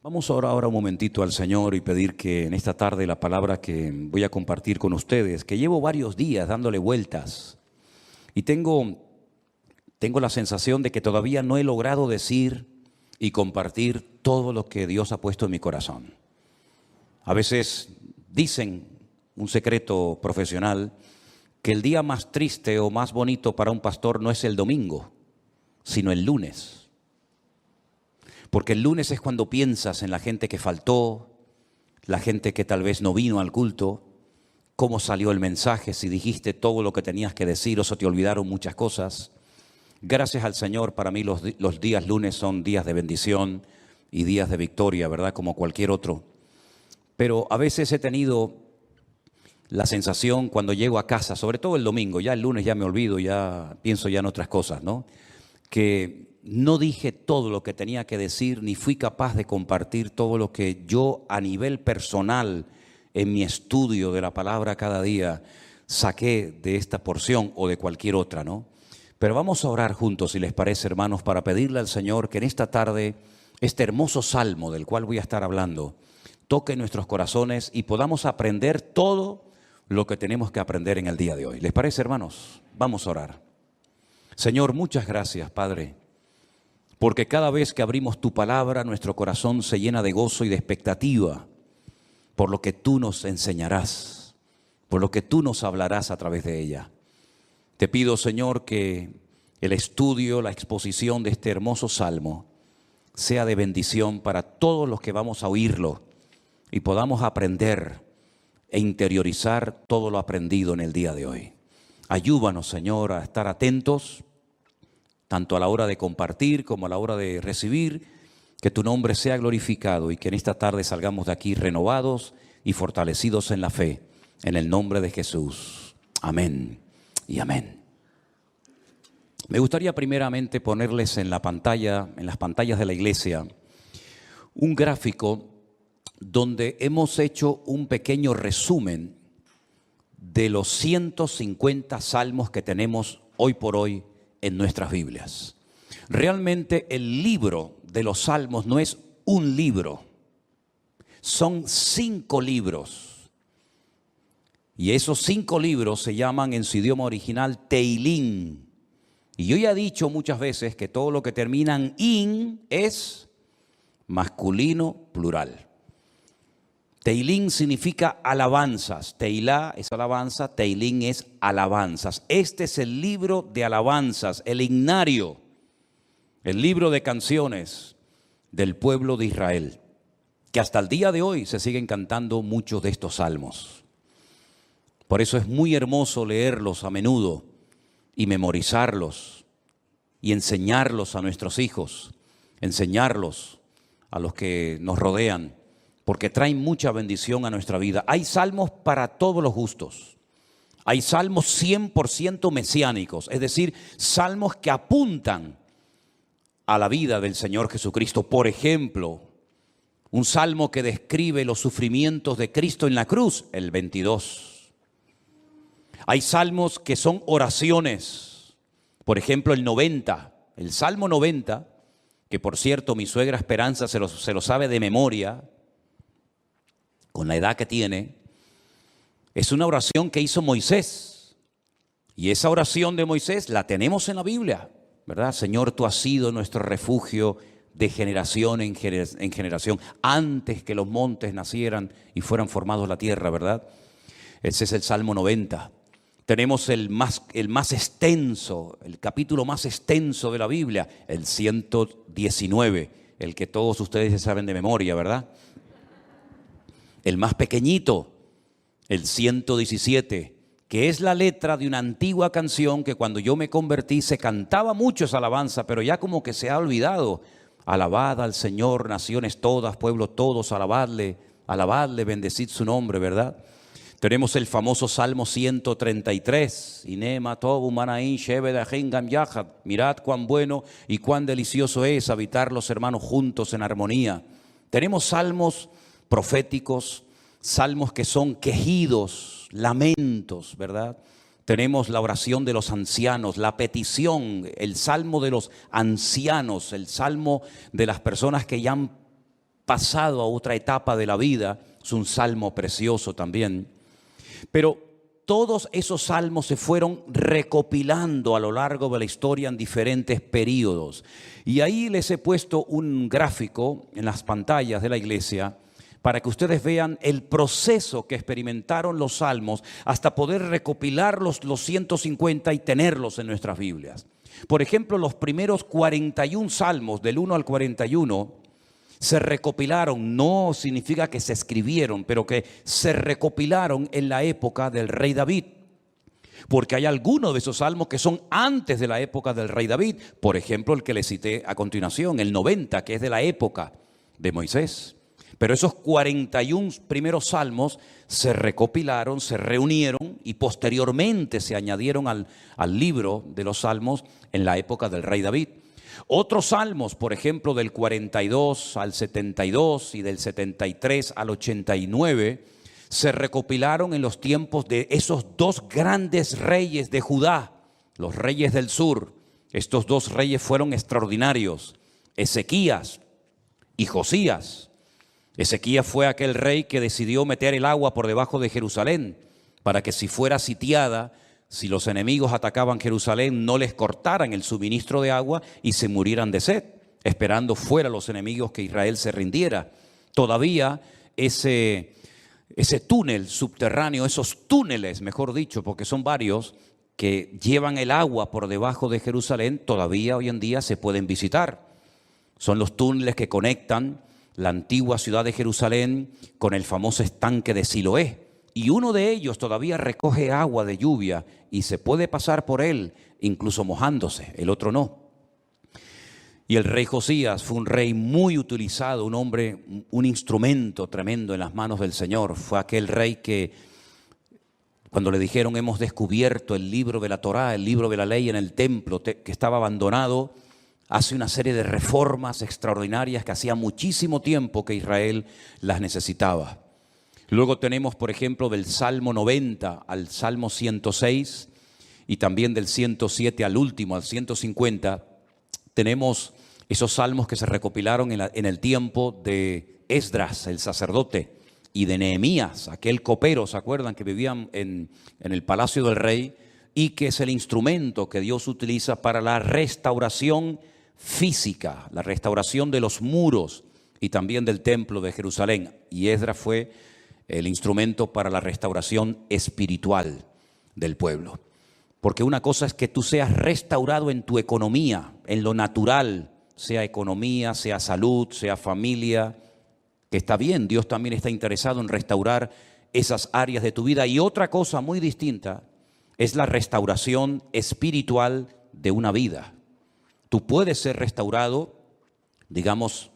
Vamos a orar ahora un momentito al Señor y pedir que en esta tarde la palabra que voy a compartir con ustedes, que llevo varios días dándole vueltas y tengo la sensación de que todavía no he logrado decir y compartir todo lo que Dios ha puesto en mi corazón. A veces dicen, un secreto profesional, que el día más triste o más bonito para un pastor no es el domingo, sino el lunes. Porque el lunes es cuando piensas en la gente que faltó, la gente que tal vez no vino al culto, cómo salió el mensaje, si dijiste todo lo que tenías que decir o se te olvidaron muchas cosas. Gracias al Señor, para mí los días lunes son días de bendición y días de victoria, ¿verdad? Como cualquier otro. Pero a veces he tenido la sensación cuando llego a casa, sobre todo el domingo, ya el lunes ya me olvido, ya pienso ya en otras cosas, ¿no? Que no dije todo lo que tenía que decir, ni fui capaz de compartir todo lo que yo a nivel personal, en mi estudio de la palabra cada día, saqué de esta porción o de cualquier otra, ¿no? Pero vamos a orar juntos, si les parece, hermanos, para pedirle al Señor que en esta tarde, este hermoso salmo del cual voy a estar hablando, toque nuestros corazones y podamos aprender todo lo que tenemos que aprender en el día de hoy. ¿Les parece, hermanos? Vamos a orar. Señor, muchas gracias, Padre, porque cada vez que abrimos tu palabra, nuestro corazón se llena de gozo y de expectativa por lo que tú nos enseñarás, por lo que tú nos hablarás a través de ella. Te pido, Señor, que el estudio, la exposición de este hermoso salmo sea de bendición para todos los que vamos a oírlo y podamos aprender e interiorizar todo lo aprendido en el día de hoy. Ayúdanos, Señor, a estar atentos, tanto a la hora de compartir como a la hora de recibir, que tu nombre sea glorificado y que en esta tarde salgamos de aquí renovados y fortalecidos en la fe, en el nombre de Jesús. Amén y amén. Me gustaría primeramente ponerles en la pantalla, en las pantallas de la iglesia, un gráfico donde hemos hecho un pequeño resumen de los 150 salmos que tenemos hoy por hoy en nuestras Biblias. Realmente el libro de los salmos no es un libro, son 5 libros. Y esos 5 libros se llaman en su idioma original Teilín. Y yo ya he dicho muchas veces que todo lo que termina en in es masculino plural. Teilín significa alabanzas. Teilá es alabanza, Teilín es alabanzas. Este es el libro de alabanzas, el himnario, el libro de canciones del pueblo de Israel, que hasta el día de hoy se siguen cantando muchos de estos salmos. Por eso es muy hermoso leerlos a menudo y memorizarlos y enseñarlos a nuestros hijos, enseñarlos a los que nos rodean, porque traen mucha bendición a nuestra vida. Hay salmos para todos los gustos. Hay salmos 100% mesiánicos, es decir, salmos que apuntan a la vida del Señor Jesucristo. Por ejemplo, un salmo que describe los sufrimientos de Cristo en la cruz, el 22. Hay salmos que son oraciones, por ejemplo el 90, el Salmo 90, que por cierto mi suegra Esperanza se lo sabe de memoria, con la edad que tiene, es una oración que hizo Moisés. Y esa oración de Moisés la tenemos en la Biblia, ¿verdad? Señor, tú has sido nuestro refugio de generación en generación, antes que los montes nacieran y fueran formados la tierra, ¿verdad? Ese es el Salmo 90. Tenemos el más extenso, el capítulo más extenso de la Biblia, el 119, el que todos ustedes saben de memoria, ¿verdad? El más pequeñito, el 117, que es la letra de una antigua canción que cuando yo me convertí se cantaba mucho esa alabanza, pero ya como que se ha olvidado. Alabad al Señor, naciones todas, pueblos todos, alabadle, bendecid su nombre, ¿verdad? Tenemos el famoso Salmo 133, Inema tobu manaín shebedahim gam yahad. Mirad cuán bueno y cuán delicioso es habitar los hermanos juntos en armonía. Tenemos salmos proféticos, salmos que son quejidos, lamentos, ¿verdad? Tenemos la oración de los ancianos, la petición, el salmo de los ancianos, el salmo de las personas que ya han pasado a otra etapa de la vida. Es un salmo precioso también. Pero todos esos salmos se fueron recopilando a lo largo de la historia en diferentes periodos. Y ahí les he puesto un gráfico en las pantallas de la iglesia para que ustedes vean el proceso que experimentaron los salmos hasta poder recopilar los 150 y tenerlos en nuestras Biblias. Por ejemplo, los primeros 41 salmos, del 1 al 41, se recopilaron. No significa que se escribieron, pero que se recopilaron en la época del rey David. Porque hay algunos de esos salmos que son antes de la época del rey David. Por ejemplo, el que le cité a continuación, el 90, que es de la época de Moisés. Pero esos 41 primeros salmos se recopilaron, se reunieron y posteriormente se añadieron al libro de los salmos en la época del rey David. Otros salmos, por ejemplo, del 42 al 72 y del 73 al 89, se recopilaron en los tiempos de esos dos grandes reyes de Judá, los reyes del sur. Estos dos reyes fueron extraordinarios, Ezequías y Josías. Ezequías fue aquel rey que decidió meter el agua por debajo de Jerusalén para que si fuera sitiada, si los enemigos atacaban Jerusalén, no les cortaran el suministro de agua y se murieran de sed, esperando fuera los enemigos que Israel se rindiera. Todavía ese túnel subterráneo, esos túneles, mejor dicho, porque son varios, que llevan el agua por debajo de Jerusalén, todavía hoy en día se pueden visitar. Son los túneles que conectan la antigua ciudad de Jerusalén con el famoso estanque de Siloé. Y uno de ellos todavía recoge agua de lluvia y se puede pasar por él, incluso mojándose, el otro no. Y el rey Josías fue un rey muy utilizado, un hombre, un instrumento tremendo en las manos del Señor. Fue aquel rey que, cuando le dijeron hemos descubierto el libro de la Torá, el libro de la ley en el templo que estaba abandonado, hace una serie de reformas extraordinarias que hacía muchísimo tiempo que Israel las necesitaba. Luego tenemos, por ejemplo, del Salmo 90 al Salmo 106 y también del 107 al último, al 150, tenemos esos salmos que se recopilaron en el tiempo de Esdras, el sacerdote, y de Nehemías, aquel copero, ¿se acuerdan? Que vivían en el palacio del rey y que es el instrumento que Dios utiliza para la restauración física, la restauración de los muros y también del templo de Jerusalén. Y Esdras fue el instrumento para la restauración espiritual del pueblo. Porque una cosa es que tú seas restaurado en tu economía, en lo natural, sea economía, sea salud, sea familia, que está bien, Dios también está interesado en restaurar esas áreas de tu vida. Y otra cosa muy distinta es la restauración espiritual de una vida. Tú puedes ser restaurado, digamos,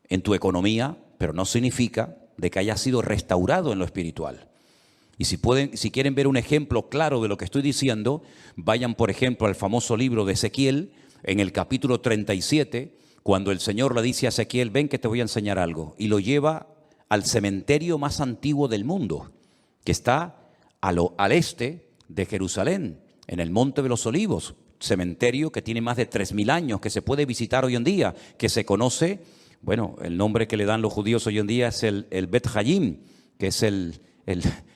en tu economía, pero no significa de que hayas sido restaurado en lo espiritual. Y si quieren ver un ejemplo claro de lo que estoy diciendo, vayan, por ejemplo, al famoso libro de Ezequiel, en el capítulo 37, cuando el Señor le dice a Ezequiel, ven que te voy a enseñar algo, y lo lleva al cementerio más antiguo del mundo, que está al este de Jerusalén, en el Monte de los Olivos, cementerio que tiene más de 3000 años, que se puede visitar hoy en día, que se conoce, bueno, el nombre que le dan los judíos hoy en día es el Bet Hayim, que es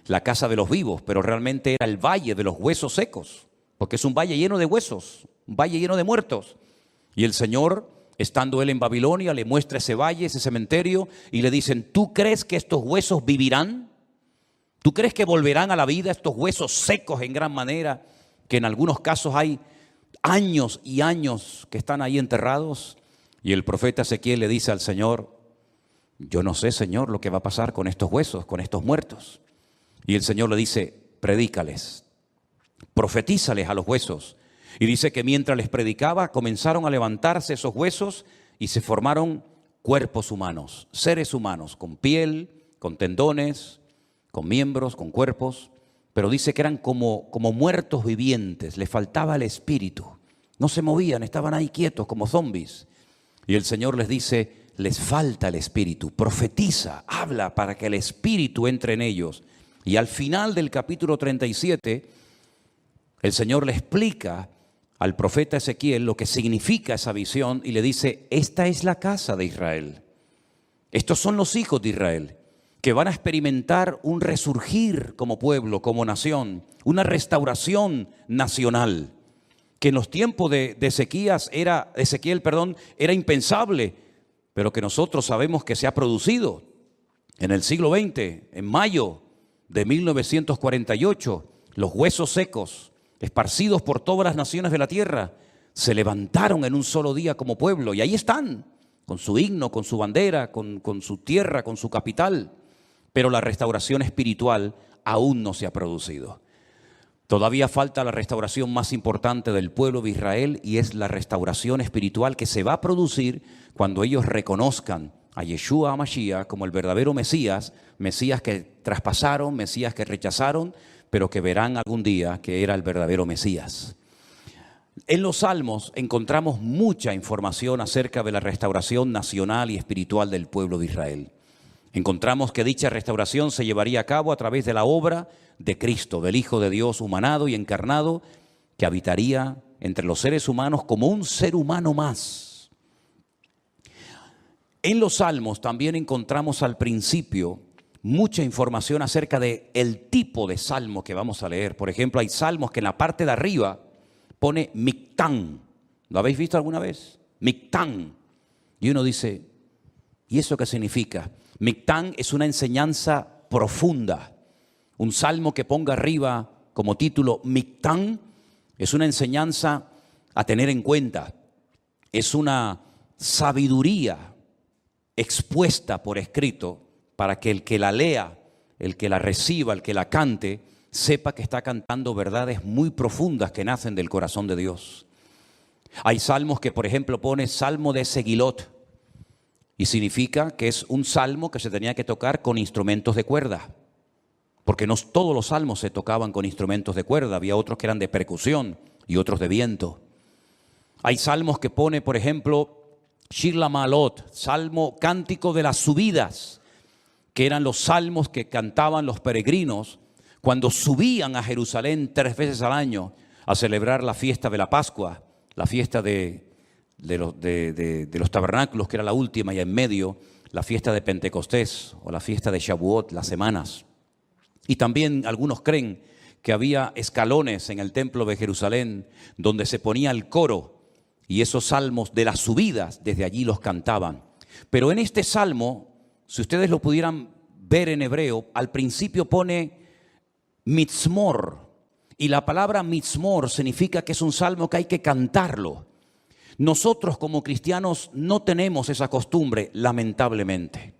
la casa de los vivos, pero realmente era el valle de los huesos secos, porque es un valle lleno de huesos, un valle lleno de muertos. Y el Señor, estando él en Babilonia, le muestra ese valle, ese cementerio, y le dicen, ¿tú crees que estos huesos vivirán? ¿Tú crees que volverán a la vida estos huesos secos en gran manera, que en algunos casos hay años y años que están ahí enterrados? Y el profeta Ezequiel le dice al Señor, yo no sé, Señor, lo que va a pasar con estos huesos, con estos muertos. Y el Señor le dice, predícales, profetízales a los huesos. Y dice que mientras les predicaba, comenzaron a levantarse esos huesos y se formaron cuerpos humanos, seres humanos, con piel, con tendones, con miembros, con cuerpos. Pero dice que eran como muertos vivientes, les faltaba el espíritu. No se movían, estaban ahí quietos como zombies. Y el Señor les dice, les falta el espíritu, profetiza, habla para que el espíritu entre en ellos. Y al final del capítulo 37, el Señor le explica al profeta Ezequiel lo que significa esa visión y le dice, esta es la casa de Israel. Estos son los hijos de Israel, que van a experimentar un resurgir como pueblo, como nación, una restauración nacional, que en los tiempos de Ezequiel, era impensable, pero que nosotros sabemos que se ha producido en el siglo XX, en mayo de 1948, los huesos secos, esparcidos por todas las naciones de la tierra, se levantaron en un solo día como pueblo, y ahí están, con su himno, con su bandera, con su tierra, con su capital. Pero la restauración espiritual aún no se ha producido. Todavía falta la restauración más importante del pueblo de Israel, y es la restauración espiritual que se va a producir cuando ellos reconozcan a Yeshua HaMashiach como el verdadero Mesías, Mesías que traspasaron, Mesías que rechazaron, pero que verán algún día que era el verdadero Mesías. En los Salmos encontramos mucha información acerca de la restauración nacional y espiritual del pueblo de Israel. Encontramos que dicha restauración se llevaría a cabo a través de la obra de Cristo, del Hijo de Dios humanado y encarnado, que habitaría entre los seres humanos como un ser humano más. En los Salmos también encontramos al principio mucha información acerca del tipo de salmo que vamos a leer. Por ejemplo, hay salmos que en la parte de arriba pone Mictán. ¿Lo habéis visto alguna vez? Mictán. Y uno dice, ¿y eso qué significa? Mictán es una enseñanza profunda. Un salmo que ponga arriba como título Mictán es una enseñanza a tener en cuenta. Es una sabiduría expuesta por escrito para que el que la lea, el que la reciba, el que la cante, sepa que está cantando verdades muy profundas que nacen del corazón de Dios. Hay salmos que, por ejemplo, pone Salmo de Segilot, y significa que es un salmo que se tenía que tocar con instrumentos de cuerda, porque no todos los salmos se tocaban con instrumentos de cuerda, había otros que eran de percusión y otros de viento. Hay salmos que pone, por ejemplo, Shir LaMa'alot, salmo cántico de las subidas, que eran los salmos que cantaban los peregrinos cuando subían a Jerusalén 3 veces al año a celebrar la fiesta de la Pascua, la fiesta de los tabernáculos, que era la última, y en medio la fiesta de Pentecostés o la fiesta de Shavuot, las semanas. Y también algunos creen que había escalones en el templo de Jerusalén donde se ponía el coro, y esos salmos de las subidas desde allí los cantaban. Pero en este salmo, si ustedes lo pudieran ver en hebreo, al principio pone mitzmor, y la palabra mitzmor significa que es un salmo que hay que cantarlo. Nosotros como cristianos no tenemos esa costumbre, lamentablemente,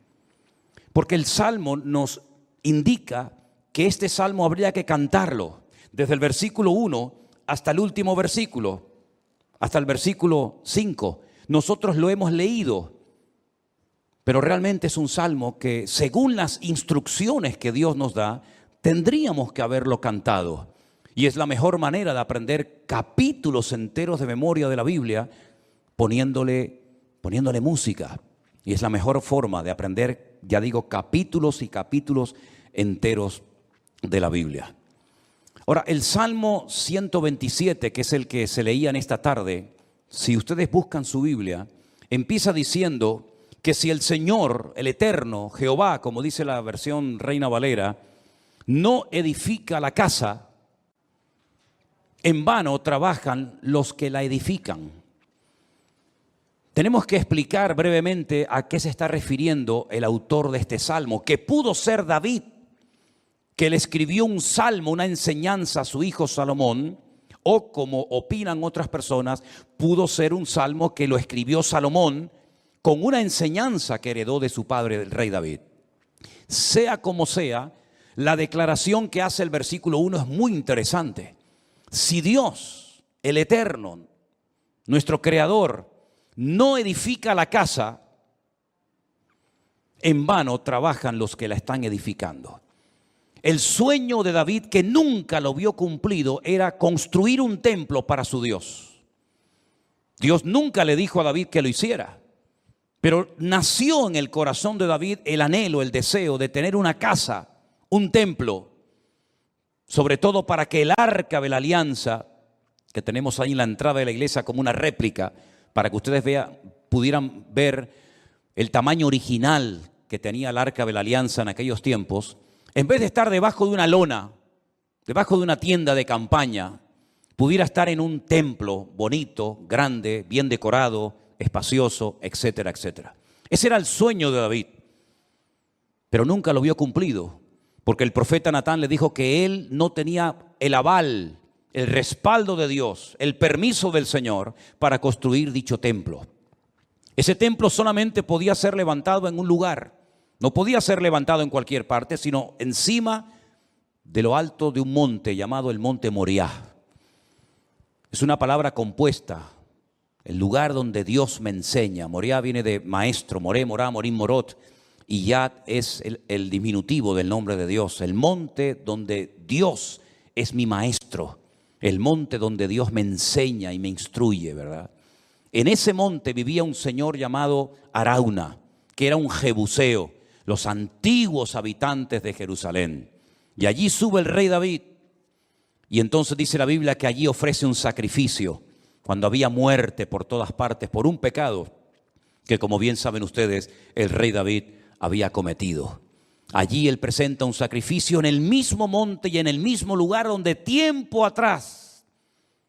porque el salmo nos indica que este salmo habría que cantarlo desde el versículo 1 hasta el último versículo, hasta el versículo 5. Nosotros lo hemos leído, pero realmente es un salmo que, según las instrucciones que Dios nos da, tendríamos que haberlo cantado. Y es la mejor manera de aprender capítulos enteros de memoria de la Biblia, poniéndole música. Y es la mejor forma de aprender, ya digo, capítulos y capítulos enteros de la Biblia. Ahora, el Salmo 127, que es el que se leía en esta tarde, si ustedes buscan su Biblia, empieza diciendo que si el Señor, el Eterno, Jehová, como dice la versión Reina Valera, no edifica la casa, en vano trabajan los que la edifican. Tenemos que explicar brevemente a qué se está refiriendo el autor de este salmo, que pudo ser David, que le escribió un salmo, una enseñanza a su hijo Salomón, o como opinan otras personas, pudo ser un salmo que lo escribió Salomón con una enseñanza que heredó de su padre, el rey David. Sea como sea, la declaración que hace el versículo 1 es muy interesante. Si Dios, el Eterno, nuestro Creador, no edifica la casa, en vano trabajan los que la están edificando. El sueño de David, que nunca lo vio cumplido, era construir un templo para su Dios. Dios nunca le dijo a David que lo hiciera, pero nació en el corazón de David el anhelo, el deseo de tener una casa, un templo, sobre todo para que el arca de la alianza, que tenemos ahí en la entrada de la iglesia como una réplica, para que ustedes pudieran ver el tamaño original que tenía el Arca de la Alianza en aquellos tiempos, en vez de estar debajo de una lona, debajo de una tienda de campaña, pudiera estar en un templo bonito, grande, bien decorado, espacioso, etcétera, etcétera. Ese era el sueño de David, pero nunca lo vio cumplido, porque el profeta Natán le dijo que él no tenía el aval, el respaldo de Dios, el permiso del Señor para construir dicho templo. Ese templo solamente podía ser levantado en un lugar, no podía ser levantado en cualquier parte, sino encima de lo alto de un monte llamado el monte Moriah. Es una palabra compuesta, el lugar donde Dios me enseña. Moriah viene de maestro, Moré, Morá, Morim, Morot, y Yad es el diminutivo del nombre de Dios, el monte donde Dios es mi maestro, el monte donde Dios me enseña y me instruye, ¿verdad? En ese monte vivía un señor llamado Arauna, que era un jebuseo, los antiguos habitantes de Jerusalén. Y allí sube el rey David. Y entonces dice la Biblia que allí ofrece un sacrificio, cuando había muerte por todas partes, por un pecado que, como bien saben ustedes, el rey David había cometido. Allí él presenta un sacrificio en el mismo monte y en el mismo lugar donde tiempo atrás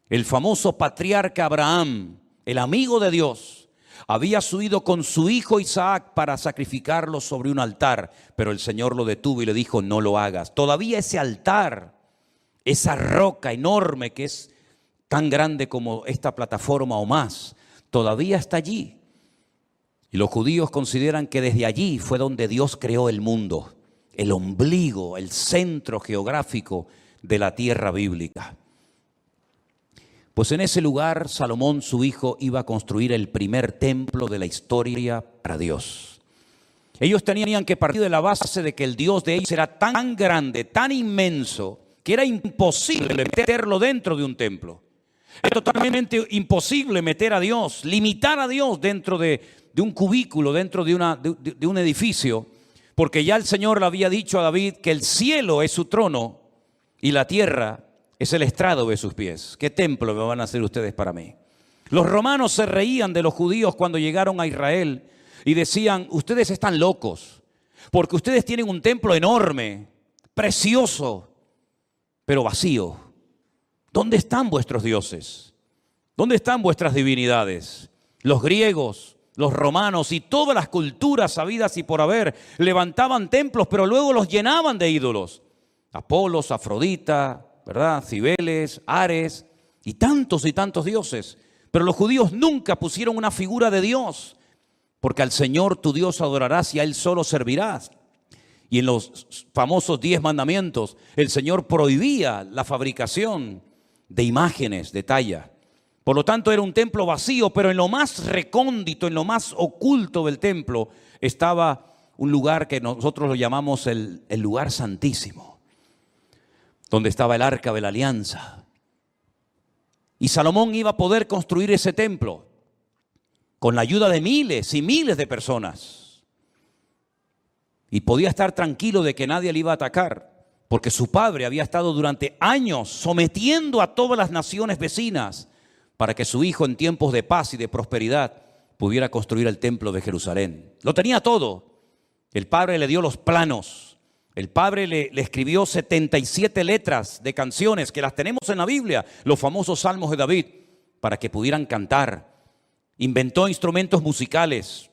el famoso patriarca Abraham, el amigo de Dios, había subido con su hijo Isaac para sacrificarlo sobre un altar, pero el Señor lo detuvo y le dijo: no lo hagas. Todavía ese altar, esa roca enorme que es tan grande como esta plataforma o más, todavía está allí. Y los judíos consideran que desde allí fue donde Dios creó el mundo, el ombligo, el centro geográfico de la tierra bíblica. Pues en ese lugar Salomón, su hijo, iba a construir el primer templo de la historia para Dios. Ellos tenían que partir de la base de que el Dios de ellos era tan grande, tan inmenso, que era imposible meterlo dentro de un templo. Es totalmente imposible meter a Dios, limitar a Dios dentro de un cubículo, dentro de un edificio, porque ya el Señor le había dicho a David que el cielo es su trono y la tierra es el estrado de sus pies. ¿Qué templo me van a hacer ustedes para mí? Los romanos se reían de los judíos cuando llegaron a Israel y decían: ustedes están locos, porque ustedes tienen un templo enorme, precioso, pero vacío. ¿Dónde están vuestros dioses? ¿Dónde están vuestras divinidades? Los griegos, los romanos y todas las culturas habidas y por haber levantaban templos, pero luego los llenaban de ídolos. Apolos, Afrodita, ¿verdad? Cibeles, Ares y tantos dioses. Pero los judíos nunca pusieron una figura de Dios, porque al Señor tu Dios adorarás y a Él solo servirás. Y en los famosos 10 mandamientos, el Señor prohibía la fabricación de imágenes de talla. Por lo tanto, era un templo vacío, pero en lo más recóndito, en lo más oculto del templo, estaba un lugar que nosotros lo llamamos el lugar santísimo, donde estaba el Arca de la Alianza. Y Salomón iba a poder construir ese templo con la ayuda de miles y miles de personas. Y podía estar tranquilo de que nadie le iba a atacar, porque su padre había estado durante años sometiendo a todas las naciones vecinas para que su hijo, en tiempos de paz y de prosperidad, pudiera construir el templo de Jerusalén. Lo tenía todo. El padre le dio los planos. El padre le escribió 77 letras de canciones que las tenemos en la Biblia, los famosos salmos de David, para que pudieran cantar. Inventó instrumentos musicales,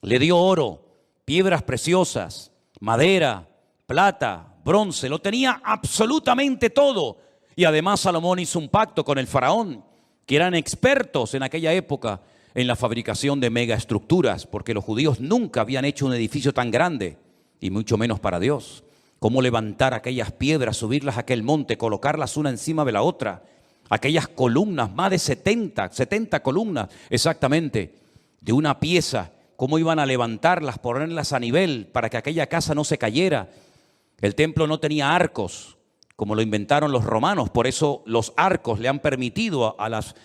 le dio oro, piedras preciosas, madera, plata, bronce, lo tenía absolutamente todo. Y además Salomón hizo un pacto con el faraón, que eran expertos en aquella época en la fabricación de megaestructuras, porque los judíos nunca habían hecho un edificio tan grande, y mucho menos para Dios. Cómo levantar aquellas piedras, subirlas a aquel monte, colocarlas una encima de la otra, aquellas columnas, más de 70 columnas exactamente, de una pieza, cómo iban a levantarlas, ponerlas a nivel para que aquella casa no se cayera. El templo no tenía arcos, como lo inventaron los romanos, por eso los arcos le han permitido a las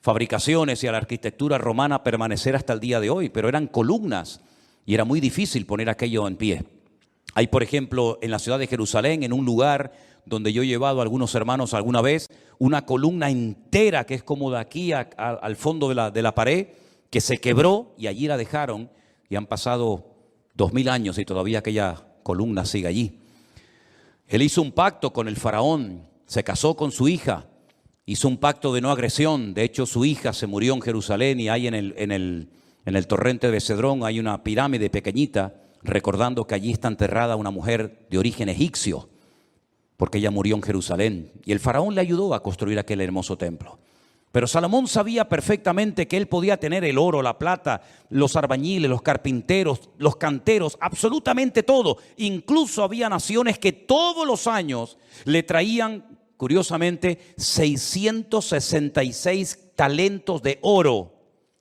fabricaciones y a la arquitectura romana permanecer hasta el día de hoy, pero eran columnas y era muy difícil poner aquello en pie. Hay, por ejemplo, en la ciudad de Jerusalén, en un lugar donde yo he llevado a algunos hermanos alguna vez, una columna entera que es como de aquí al fondo de la pared, que se quebró y allí la dejaron y han pasado 2000 años y todavía aquella columna sigue allí. Él hizo un pacto con el faraón, se casó con su hija, hizo un pacto de no agresión. De hecho, su hija se murió en Jerusalén y hay en el torrente de Cedrón hay una pirámide pequeñita, recordando que allí está enterrada una mujer de origen egipcio, porque ella murió en Jerusalén. Y el faraón le ayudó a construir aquel hermoso templo. Pero Salomón sabía perfectamente que él podía tener el oro, la plata, los albañiles, los carpinteros, los canteros, absolutamente todo. Incluso había naciones que todos los años le traían, curiosamente, 666 talentos de oro.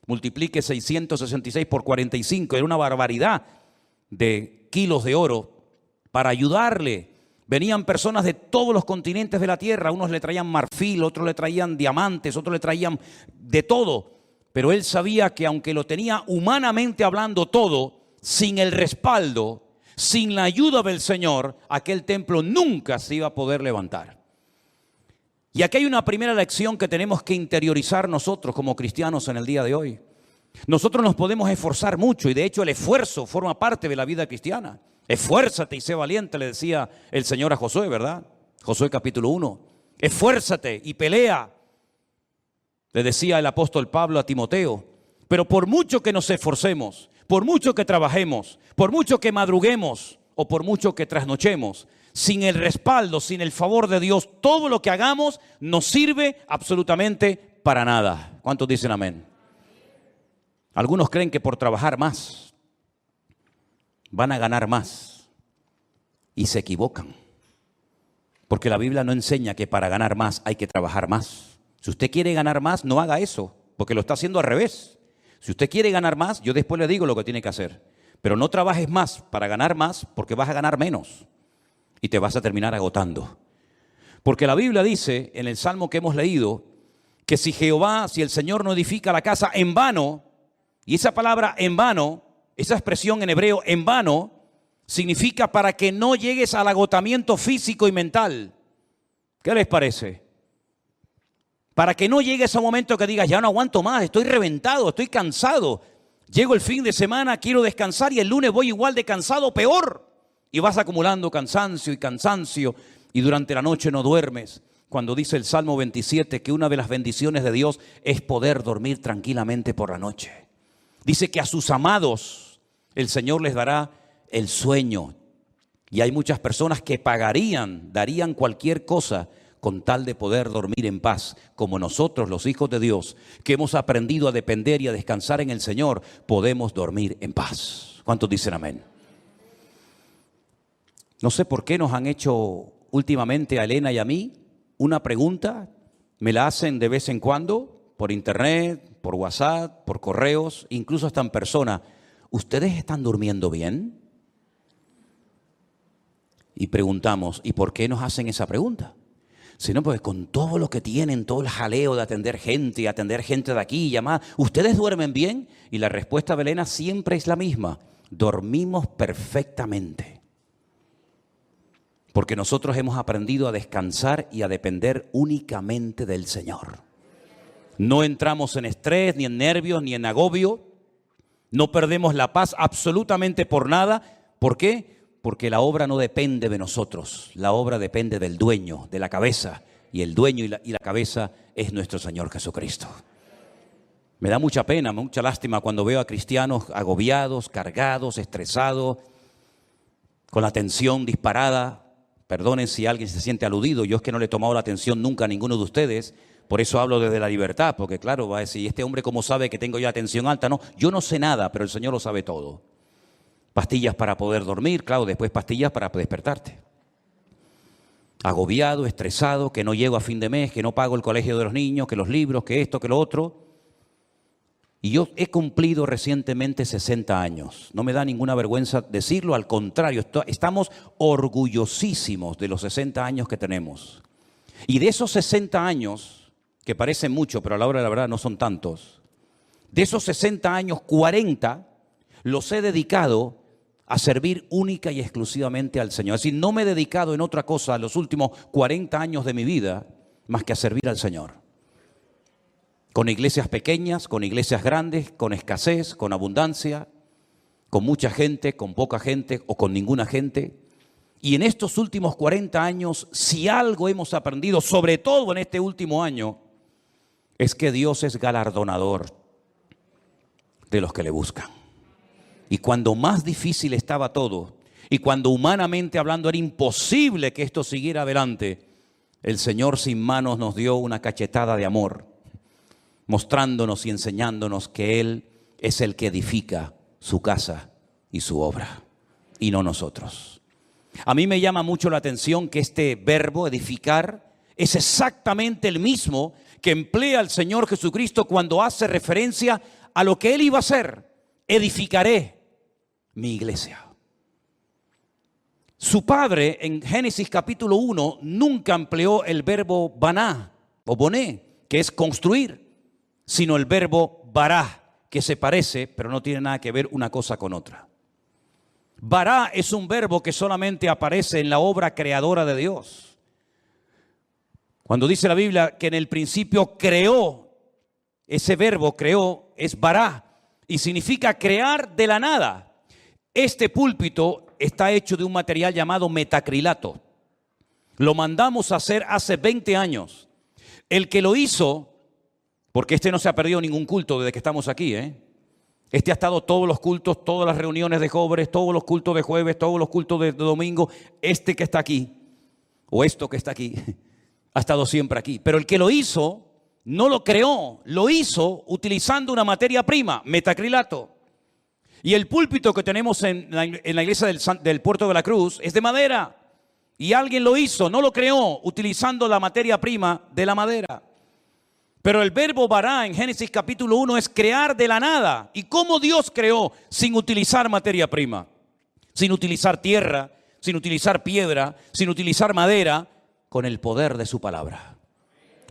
Multiplique 666 por 45, era una barbaridad de kilos de oro para ayudarle. Venían personas de todos los continentes de la tierra, unos le traían marfil, otros le traían diamantes, otros le traían de todo. Pero él sabía que aunque lo tenía humanamente hablando todo, sin el respaldo, sin la ayuda del Señor, aquel templo nunca se iba a poder levantar. Y aquí hay una primera lección que tenemos que interiorizar nosotros como cristianos en el día de hoy. Nosotros nos podemos esforzar mucho y de hecho el esfuerzo forma parte de la vida cristiana. Esfuérzate y sé valiente, le decía el Señor a Josué, ¿verdad? Josué capítulo 1. Esfuérzate y pelea, le decía el apóstol Pablo a Timoteo. Pero por mucho que nos esforcemos, por mucho que trabajemos, por mucho que madruguemos o por mucho que trasnochemos, sin el respaldo, sin el favor de Dios, todo lo que hagamos nos sirve absolutamente para nada. ¿Cuántos dicen amén? Algunos creen que por trabajar más van a ganar más y se equivocan, porque la Biblia no enseña que para ganar más hay que trabajar más. Si usted quiere ganar más, no haga eso, porque lo está haciendo al revés. Si usted quiere ganar más, yo después le digo lo que tiene que hacer, pero no trabajes más para ganar más, porque vas a ganar menos y te vas a terminar agotando. Porque la Biblia dice en el Salmo que hemos leído que si el Señor no edifica la casa, en vano. Y esa palabra en vano, esa expresión en hebreo en vano, significa para que no llegues al agotamiento físico y mental. ¿Qué les parece? Para que no llegues a un momento que digas, ya no aguanto más, estoy reventado, estoy cansado. Llego el fin de semana, quiero descansar y el lunes voy igual de cansado, peor. Y vas acumulando cansancio y durante la noche no duermes. Cuando dice el Salmo 27 que una de las bendiciones de Dios es poder dormir tranquilamente por la noche. Dice que a sus amados el Señor les dará el sueño. Y hay muchas personas que darían cualquier cosa con tal de poder dormir en paz, como nosotros, los hijos de Dios, que hemos aprendido a depender y a descansar en el Señor, podemos dormir en paz. ¿Cuántos dicen amén? No sé por qué nos han hecho últimamente a Elena y a mí una pregunta, me la hacen de vez en cuando, por internet, por WhatsApp, por correos, incluso hasta en persona. ¿Ustedes están durmiendo bien? Y preguntamos, ¿y por qué nos hacen esa pregunta? Si no, pues con todo lo que tienen, todo el jaleo de atender gente de aquí y llamar, ¿ustedes duermen bien? Y la respuesta de Elena siempre es la misma, dormimos perfectamente. Porque nosotros hemos aprendido a descansar y a depender únicamente del Señor. No entramos en estrés, ni en nervios, ni en agobio. No perdemos la paz absolutamente por nada. ¿Por qué? Porque la obra no depende de nosotros. La obra depende del dueño, de la cabeza. Y el dueño y la cabeza es nuestro Señor Jesucristo. Me da mucha pena, mucha lástima cuando veo a cristianos agobiados, cargados, estresados, con la tensión disparada. Perdonen si alguien se siente aludido. Yo es que no le he tomado la atención nunca a ninguno de ustedes. Por eso hablo desde la libertad, porque claro, va a decir, ¿este hombre cómo sabe que tengo yo la tensión alta? No, yo no sé nada, pero el Señor lo sabe todo. Pastillas para poder dormir, claro, después pastillas para despertarte. Agobiado, estresado, que no llego a fin de mes, que no pago el colegio de los niños, que los libros, que esto, que lo otro. Y yo he cumplido recientemente 60 años. No me da ninguna vergüenza decirlo, al contrario, estamos orgullosísimos de los 60 años que tenemos. Y de esos 60 años, que parecen mucho, pero a la hora de la verdad no son tantos, de esos 60 años, 40 los he dedicado a servir única y exclusivamente al Señor. Es decir, no me he dedicado en otra cosa los últimos 40 años de mi vida más que a servir al Señor. Con iglesias pequeñas, con iglesias grandes, con escasez, con abundancia. con mucha gente, con poca gente o con ninguna gente. Y en estos últimos 40 años, si algo hemos aprendido, sobre todo en este último año, es que Dios es galardonador de los que le buscan. Y cuando más difícil estaba todo, y cuando humanamente hablando era imposible que esto siguiera adelante, el Señor sin manos nos dio una cachetada de amor, mostrándonos y enseñándonos que Él es el que edifica su casa y su obra, y no nosotros. A mí me llama mucho la atención que este verbo edificar es exactamente el mismo que emplea el Señor Jesucristo cuando hace referencia a lo que Él iba a hacer. Edificaré mi iglesia. Su padre en Génesis capítulo 1 nunca empleó el verbo baná o boné, que es construir, sino el verbo bará, que se parece, pero no tiene nada que ver una cosa con otra. Bará es un verbo que solamente aparece en la obra creadora de Dios. Cuando dice la Biblia que en el principio creó, ese verbo creó es bará y significa crear de la nada. Este púlpito está hecho de un material llamado metacrilato. Lo mandamos a hacer hace 20 años. El que lo hizo, porque este no se ha perdido ningún culto desde que estamos aquí, Este ha estado todos los cultos, todas las reuniones de jóvenes, todos los cultos de jueves, todos los cultos de domingo. Este que está aquí, o esto que está aquí, ha estado siempre aquí. Pero el que lo hizo, no lo creó, lo hizo utilizando una materia prima, metacrilato. Y el púlpito que tenemos en la iglesia del Puerto de la Cruz es de madera. Y alguien lo hizo, no lo creó, utilizando la materia prima de la madera. Pero el verbo bará en Génesis capítulo 1 es crear de la nada. ¿Y cómo Dios creó sin utilizar materia prima? Sin utilizar tierra, sin utilizar piedra, sin utilizar madera, con el poder de su palabra.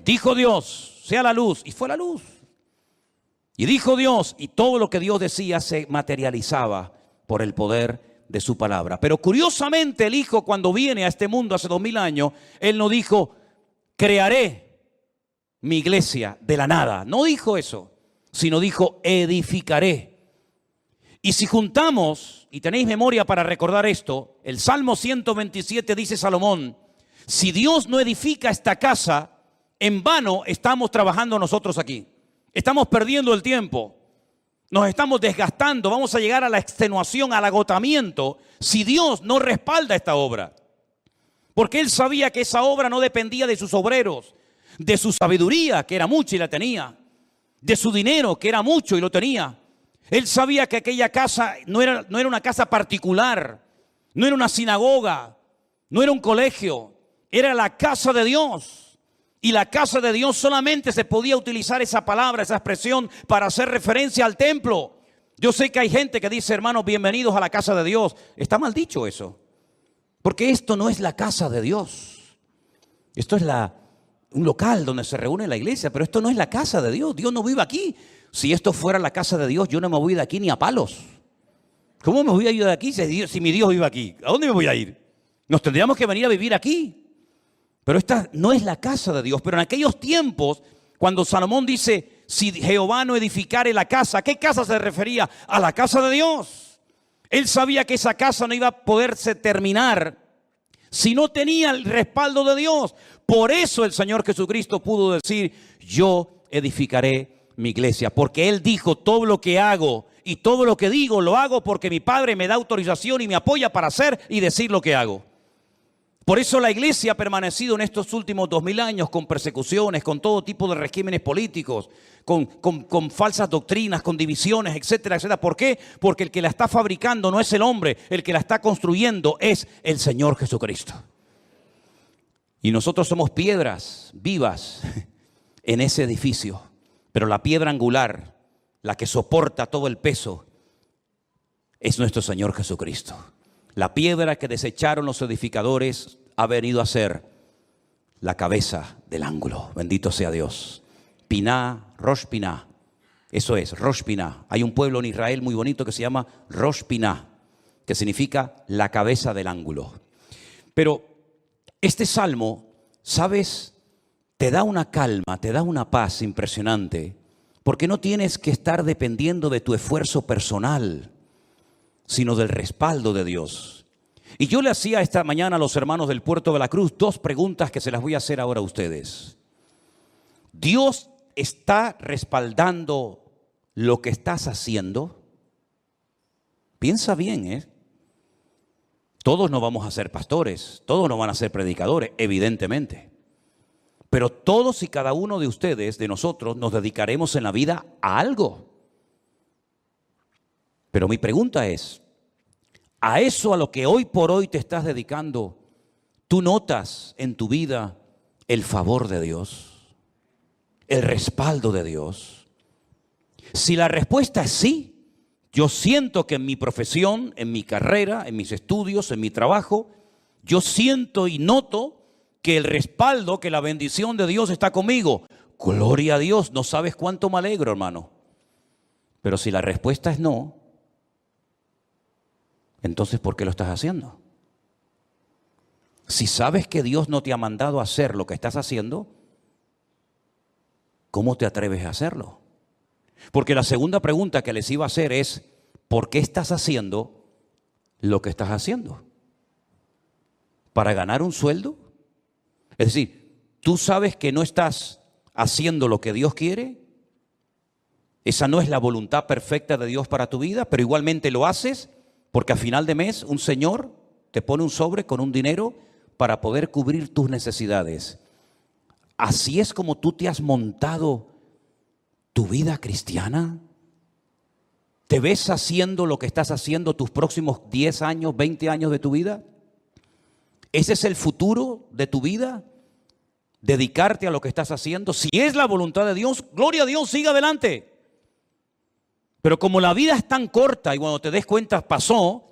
Dijo Dios, sea la luz, y fue la luz. Y dijo Dios, y todo lo que Dios decía se materializaba por el poder de su palabra. Pero curiosamente el Hijo, cuando viene a este mundo hace 2000 años, Él no dijo, crearé mi iglesia de la nada. No dijo eso, sino dijo, edificaré. Y si juntamos, y tenéis memoria para recordar esto, el Salmo 127 dice Salomón, si Dios no edifica esta casa, en vano estamos trabajando nosotros aquí. Estamos perdiendo el tiempo, nos estamos desgastando, vamos a llegar a la extenuación, al agotamiento, si Dios no respalda esta obra. Porque Él sabía que esa obra no dependía de sus obreros, de su sabiduría, que era mucha y la tenía, de su dinero, que era mucho y lo tenía. Él sabía que aquella casa no era una casa particular, no era una sinagoga, no era un colegio, era la casa de Dios. Y la casa de Dios solamente se podía utilizar esa palabra, esa expresión para hacer referencia al templo. Yo sé que hay gente que dice, hermanos, bienvenidos a la casa de Dios. Está mal dicho eso, porque esto no es la casa de Dios. Esto es un local donde se reúne la iglesia, pero esto no es la casa de Dios. Dios no vive aquí. Si esto fuera la casa de Dios, yo no me voy de aquí ni a palos. ¿Cómo me voy a ir de aquí si mi Dios vive aquí? ¿A dónde me voy a ir? Nos tendríamos que venir a vivir aquí. Pero esta no es la casa de Dios. Pero en aquellos tiempos, cuando Salomón dice, si Jehová no edificare la casa, ¿a qué casa se refería? A la casa de Dios. Él sabía que esa casa no iba a poderse terminar si no tenía el respaldo de Dios. Por eso el Señor Jesucristo pudo decir, yo edificaré mi iglesia. Porque Él dijo, todo lo que hago y todo lo que digo, lo hago porque mi Padre me da autorización y me apoya para hacer y decir lo que hago. Por eso la iglesia ha permanecido en estos últimos 2000 años con persecuciones, con todo tipo de regímenes políticos, con falsas doctrinas, con divisiones, etcétera, etcétera. ¿Por qué? Porque el que la está fabricando no es el hombre, el que la está construyendo es el Señor Jesucristo. Y nosotros somos piedras vivas en ese edificio, pero la piedra angular, la que soporta todo el peso, es nuestro Señor Jesucristo. La piedra que desecharon los edificadores ha venido a ser la cabeza del ángulo. Bendito sea Dios. Piná, Rosh Piná. Eso es, Rosh Piná. Hay un pueblo en Israel muy bonito que se llama Rosh Piná, que significa la cabeza del ángulo. Pero este salmo, ¿sabes? Te da una calma, te da una paz impresionante, porque no tienes que estar dependiendo de tu esfuerzo personal. sino del respaldo de Dios. Y yo le hacía esta mañana a los hermanos del Puerto de la Cruz 2 preguntas que se las voy a hacer ahora a ustedes. ¿Dios está respaldando lo que estás haciendo? Piensa bien, ¿eh? Todos no vamos a ser pastores, todos no van a ser predicadores, evidentemente. Pero todos y cada uno de ustedes, de nosotros, nos dedicaremos en la vida a algo. Pero mi pregunta es, ¿a eso a lo que hoy por hoy te estás dedicando, tú notas en tu vida el favor de Dios, el respaldo de Dios? Si la respuesta es sí, yo siento que en mi profesión, en mi carrera, en mis estudios, en mi trabajo, yo siento y noto que el respaldo, que la bendición de Dios está conmigo. Gloria a Dios, no sabes cuánto me alegro, hermano. Pero si la respuesta es no, entonces ¿por qué lo estás haciendo? Si sabes que Dios no te ha mandado a hacer lo que estás haciendo, ¿cómo te atreves a hacerlo? Porque la segunda pregunta que les iba a hacer es, ¿por qué estás haciendo lo que estás haciendo? ¿Para ganar un sueldo? Es decir, ¿tú sabes que no estás haciendo lo que Dios quiere? Esa no es la voluntad perfecta de Dios para tu vida, pero igualmente lo haces porque a final de mes un señor te pone un sobre con un dinero para poder cubrir tus necesidades. Así es como tú te has montado tu vida cristiana. ¿Te ves haciendo lo que estás haciendo tus próximos 10 años, 20 años de tu vida? ¿Ese es el futuro de tu vida? ¿Dedicarte a lo que estás haciendo? Si es la voluntad de Dios, gloria a Dios, siga adelante. Pero como la vida es tan corta y cuando te des cuenta pasó,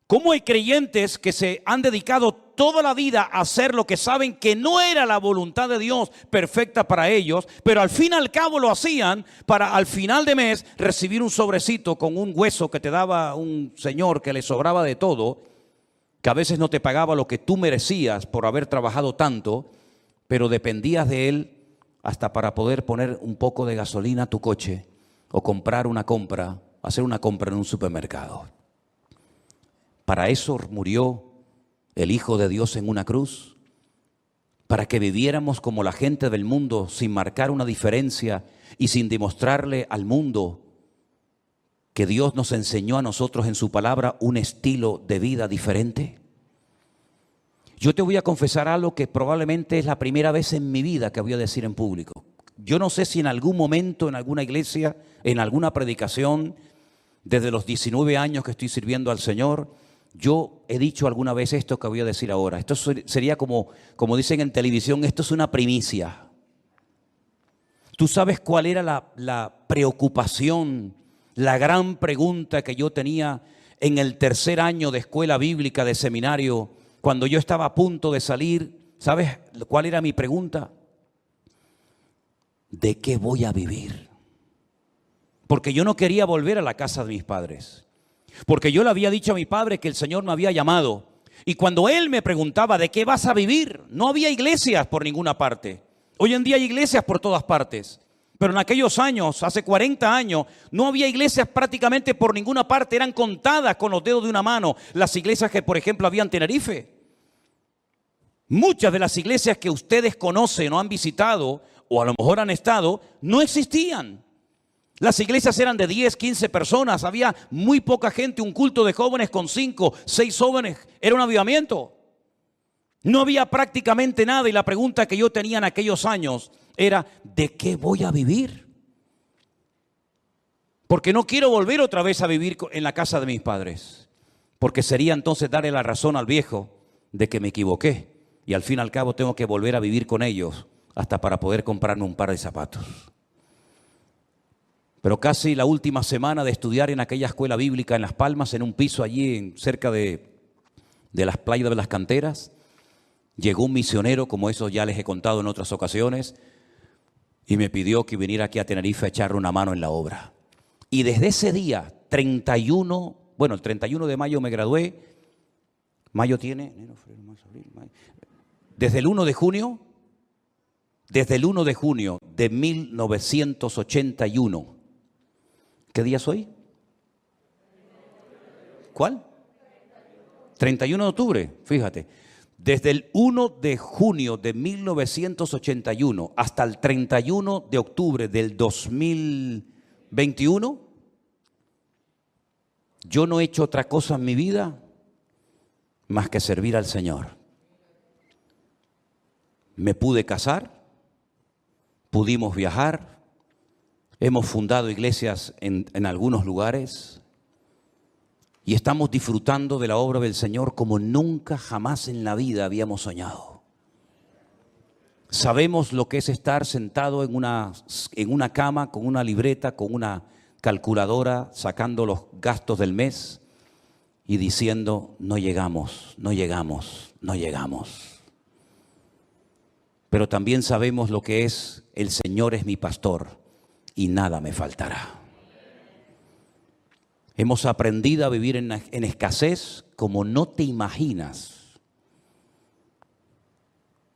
¿cómo hay creyentes que se han dedicado toda la vida a hacer lo que saben que no era la voluntad de Dios perfecta para ellos, pero al fin y al cabo lo hacían para al final de mes recibir un sobrecito con un hueso que te daba un señor que le sobraba de todo, que a veces no te pagaba lo que tú merecías por haber trabajado tanto, pero dependías de él hasta para poder poner un poco de gasolina a tu coche o comprar una compra, hacer una compra en un supermercado? Para eso murió el Hijo de Dios en una cruz, para que viviéramos como la gente del mundo, sin marcar una diferencia y sin demostrarle al mundo que Dios nos enseñó a nosotros en su palabra un estilo de vida diferente. Yo te voy a confesar algo que probablemente es la primera vez en mi vida que voy a decir en público. Yo no sé si en algún momento, en alguna iglesia, en alguna predicación, desde los 19 años que estoy sirviendo al Señor, yo he dicho alguna vez esto que voy a decir ahora. Esto sería como dicen en televisión, esto es una primicia. ¿Tú sabes cuál era la preocupación, la gran pregunta que yo tenía en el tercer año de escuela bíblica, de seminario, cuando yo estaba a punto de salir? ¿Sabes cuál era mi pregunta? ¿De qué voy a vivir? Porque yo no quería volver a la casa de mis padres. Porque yo le había dicho a mi padre que el Señor me había llamado. Y cuando él me preguntaba, ¿de qué vas a vivir? No había iglesias por ninguna parte. Hoy en día hay iglesias por todas partes. Pero en aquellos años, hace 40 años, no había iglesias prácticamente por ninguna parte. Eran contadas con los dedos de una mano las iglesias que, por ejemplo, había en Tenerife. Muchas de las iglesias que ustedes conocen o han visitado, o a lo mejor han estado, no existían. Las iglesias eran de 10, 15 personas, había muy poca gente, un culto de jóvenes con 5, 6 jóvenes, era un avivamiento. No había prácticamente nada y la pregunta que yo tenía en aquellos años era, ¿de qué voy a vivir? Porque no quiero volver otra vez a vivir en la casa de mis padres, porque sería entonces darle la razón al viejo de que me equivoqué y al fin y al cabo tengo que volver a vivir con ellos hasta para poder comprarme un par de zapatos. Pero casi la última semana de estudiar en aquella escuela bíblica en Las Palmas, en un piso allí cerca de las playas de las canteras, llegó un misionero, como eso ya les he contado en otras ocasiones, y me pidió que viniera aquí a Tenerife a echarle una mano en la obra. Y desde ese día, el 31 de mayo me gradué. Mayo tiene, enero, febrero, marzo, abril, mayo. Desde el 1 de junio de 1981. ¿Qué día es hoy? ¿Cuál? 31 de octubre, fíjate. Desde el 1 de junio de 1981 hasta el 31 de octubre del 2021, yo no he hecho otra cosa en mi vida más que servir al Señor. Me pude casar, pudimos viajar, hemos fundado iglesias en algunos lugares y estamos disfrutando de la obra del Señor como nunca jamás en la vida habíamos soñado. Sabemos lo que es estar sentado en una cama con una libreta, con una calculadora, sacando los gastos del mes y diciendo, no llegamos, no llegamos, no llegamos. Pero también sabemos lo que es, el Señor es mi pastor y nada me faltará. Hemos aprendido a vivir en escasez como no te imaginas.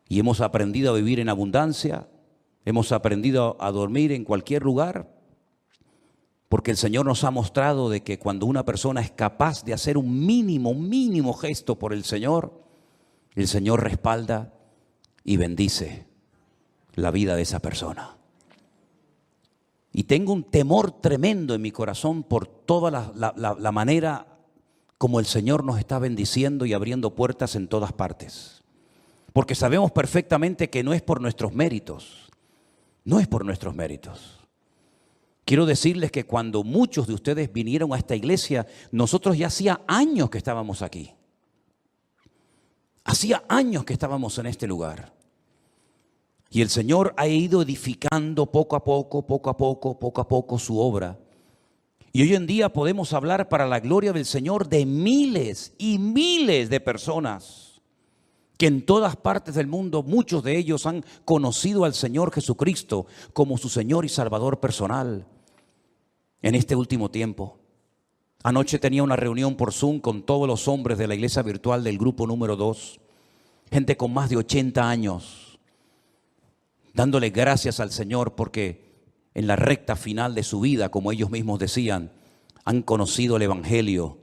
Y hemos aprendido a vivir en abundancia, hemos aprendido a dormir en cualquier lugar, porque el Señor nos ha mostrado de que cuando una persona es capaz de hacer un mínimo gesto por el Señor respalda y bendice la vida de esa persona. Y tengo un temor tremendo en mi corazón por toda la manera como el Señor nos está bendiciendo y abriendo puertas en todas partes. Porque sabemos perfectamente que no es por nuestros méritos, no es por nuestros méritos. Quiero decirles que cuando muchos de ustedes vinieron a esta iglesia, nosotros ya hacía años que estábamos aquí. Hacía años que estábamos en este lugar. Y el Señor ha ido edificando poco a poco su obra. Y hoy en día podemos hablar para la gloria del Señor de miles y miles de personas que en todas partes del mundo, muchos de ellos han conocido al Señor Jesucristo como su Señor y Salvador personal en este último tiempo. Anoche tenía una reunión por Zoom con todos los hombres de la iglesia virtual del grupo número 2, gente con más de 80 años. Dándole gracias al Señor porque en la recta final de su vida, como ellos mismos decían, han conocido el Evangelio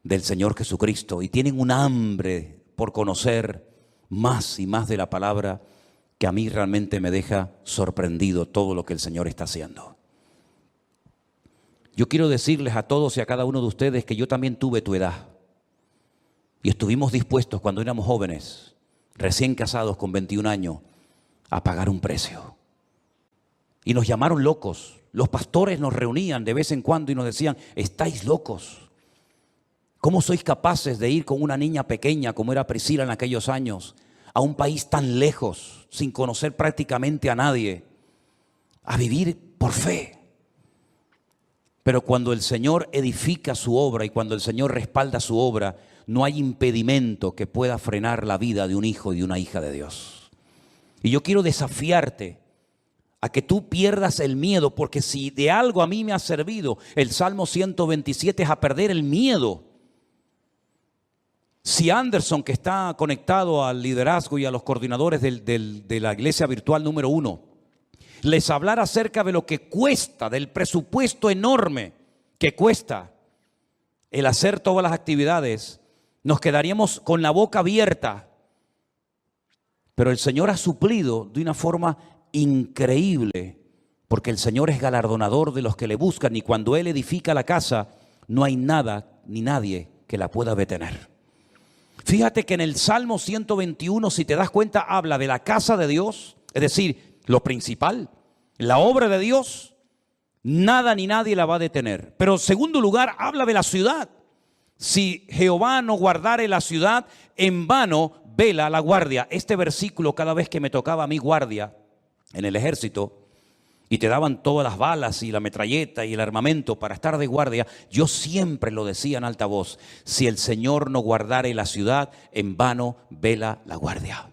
del Señor Jesucristo y tienen un hambre por conocer más y más de la palabra que a mí realmente me deja sorprendido todo lo que el Señor está haciendo. Yo quiero decirles a todos y a cada uno de ustedes que yo también tuve tu edad y estuvimos dispuestos cuando éramos jóvenes, recién casados con 21 años, a pagar un precio. Y nos llamaron locos. Los pastores nos reunían de vez en cuando y nos decían, estáis locos. ¿Cómo sois capaces de ir con una niña pequeña como era Priscila en aquellos años a un país tan lejos, sin conocer prácticamente a nadie, a vivir por fe? Pero cuando el Señor edifica su obra y cuando el Señor respalda su obra, no hay impedimento que pueda frenar la vida de un hijo y de una hija de Dios. Y yo quiero desafiarte a que tú pierdas el miedo, porque si de algo a mí me ha servido el Salmo 127 es a perder el miedo. Si Anderson, que está conectado al liderazgo y a los coordinadores de la iglesia virtual número 1, les hablara acerca de lo que cuesta, del presupuesto enorme que cuesta el hacer todas las actividades, nos quedaríamos con la boca abierta. Pero el Señor ha suplido de una forma increíble, porque el Señor es galardonador de los que le buscan y cuando Él edifica la casa, no hay nada ni nadie que la pueda detener. Fíjate que en el Salmo 121, si te das cuenta, habla de la casa de Dios, es decir, lo principal, la obra de Dios, nada ni nadie la va a detener. Pero en segundo lugar, habla de la ciudad. Si Jehová no guardare la ciudad, en vano vela la guardia. Este versículo, cada vez que me tocaba a mí guardia en el ejército y te daban todas las balas y la metralleta y el armamento para estar de guardia, yo siempre lo decía en alta voz: si el Señor no guardare la ciudad, en vano vela la guardia.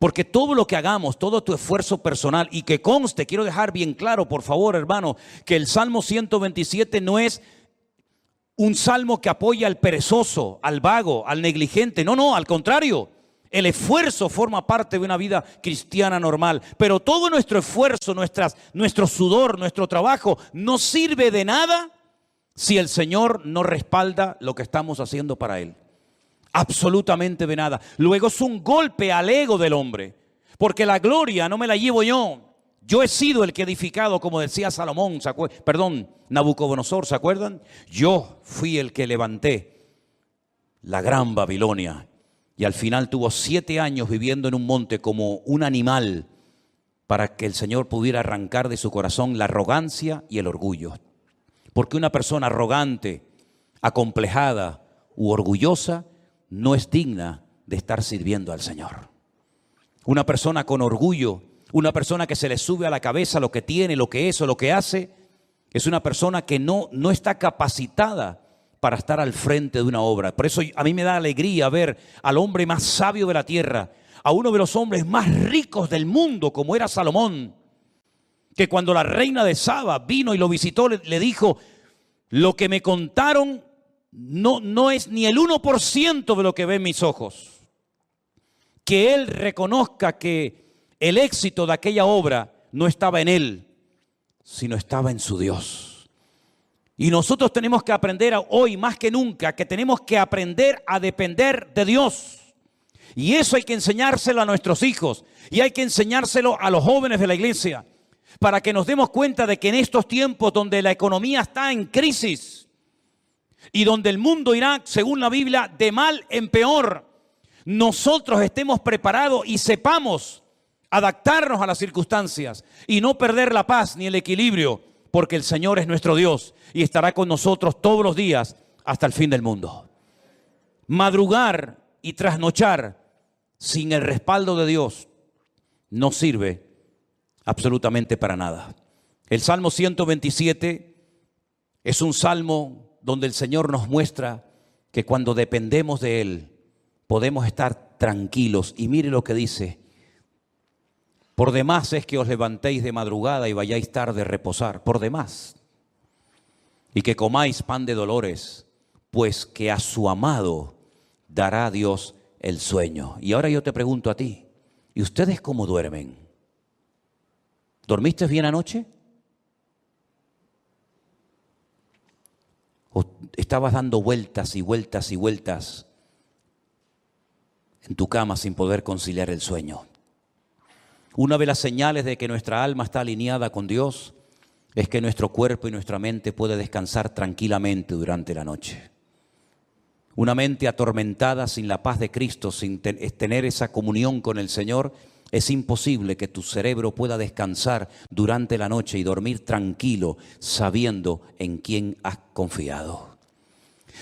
Porque todo lo que hagamos, todo tu esfuerzo personal, y que conste, quiero dejar bien claro, por favor, hermano, que el Salmo 127 no es un salmo que apoya al perezoso, al vago, al negligente. No, al contrario. El esfuerzo forma parte de una vida cristiana normal. Pero todo nuestro esfuerzo, nuestro sudor, nuestro trabajo no sirve de nada si el Señor no respalda lo que estamos haciendo para Él. Absolutamente de nada. Luego es un golpe al ego del hombre, porque la gloria no me la llevo yo. Yo he sido el que he edificado, como decía Salomón, Nabucodonosor, ¿se acuerdan? Yo fui el que levanté la gran Babilonia. Y al final tuvo 7 años viviendo en un monte como un animal, para que el Señor pudiera arrancar de su corazón la arrogancia y el orgullo. Porque una persona arrogante, acomplejada u orgullosa no es digna de estar sirviendo al Señor. Una persona con orgullo, una persona que se le sube a la cabeza lo que tiene, lo que es o lo que hace, es una persona que no está capacitada para estar al frente de una obra. Por eso a mí me da alegría ver al hombre más sabio de la tierra, a uno de los hombres más ricos del mundo, como era Salomón, que cuando la reina de Saba vino y lo visitó, le dijo: lo que me contaron no es ni el 1% de lo que ven mis ojos. Que él reconozca que el éxito de aquella obra no estaba en él, sino estaba en su Dios. Y nosotros tenemos que aprender hoy más que nunca, que tenemos que aprender a depender de Dios. Y eso hay que enseñárselo a nuestros hijos y hay que enseñárselo a los jóvenes de la iglesia, para que nos demos cuenta de que en estos tiempos donde la economía está en crisis y donde el mundo irá, según la Biblia, de mal en peor, nosotros estemos preparados y sepamos adaptarnos a las circunstancias y no perder la paz ni el equilibrio, porque el Señor es nuestro Dios y estará con nosotros todos los días hasta el fin del mundo. Madrugar y trasnochar sin el respaldo de Dios no sirve absolutamente para nada. El Salmo 127 es un salmo donde el Señor nos muestra que cuando dependemos de Él podemos estar tranquilos. Y mire lo que dice: por demás es que os levantéis de madrugada y vayáis tarde a reposar, por demás, y que comáis pan de dolores, pues que a su amado dará Dios el sueño. Y ahora yo te pregunto a ti, ¿y ustedes cómo duermen? ¿Dormiste bien anoche? ¿O estabas dando vueltas y vueltas y vueltas en tu cama sin poder conciliar el sueño? Una de las señales de que nuestra alma está alineada con Dios es que nuestro cuerpo y nuestra mente puede descansar tranquilamente durante la noche. Una mente atormentada sin la paz de Cristo, sin tener esa comunión con el Señor, es imposible que tu cerebro pueda descansar durante la noche y dormir tranquilo, sabiendo en quién has confiado.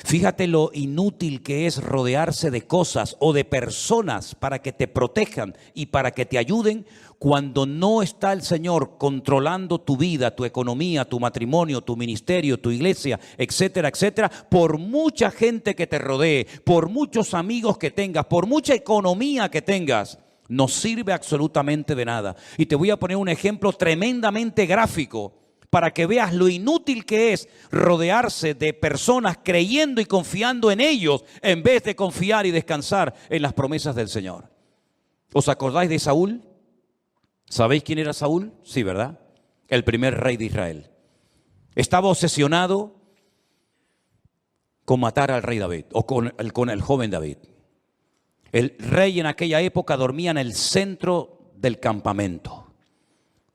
Fíjate lo inútil que es rodearse de cosas o de personas para que te protejan y para que te ayuden, cuando no está el Señor controlando tu vida, tu economía, tu matrimonio, tu ministerio, tu iglesia, etcétera, etcétera. Por mucha gente que te rodee, por muchos amigos que tengas, por mucha economía que tengas, no sirve absolutamente de nada. Y te voy a poner un ejemplo tremendamente gráfico para que veas lo inútil que es rodearse de personas creyendo y confiando en ellos en vez de confiar y descansar en las promesas del Señor. ¿Os acordáis de Saúl? ¿Sabéis quién era Saúl? Sí, ¿verdad? El primer rey de Israel. Estaba obsesionado con matar al rey David o con el joven David. El rey en aquella época dormía en el centro del campamento.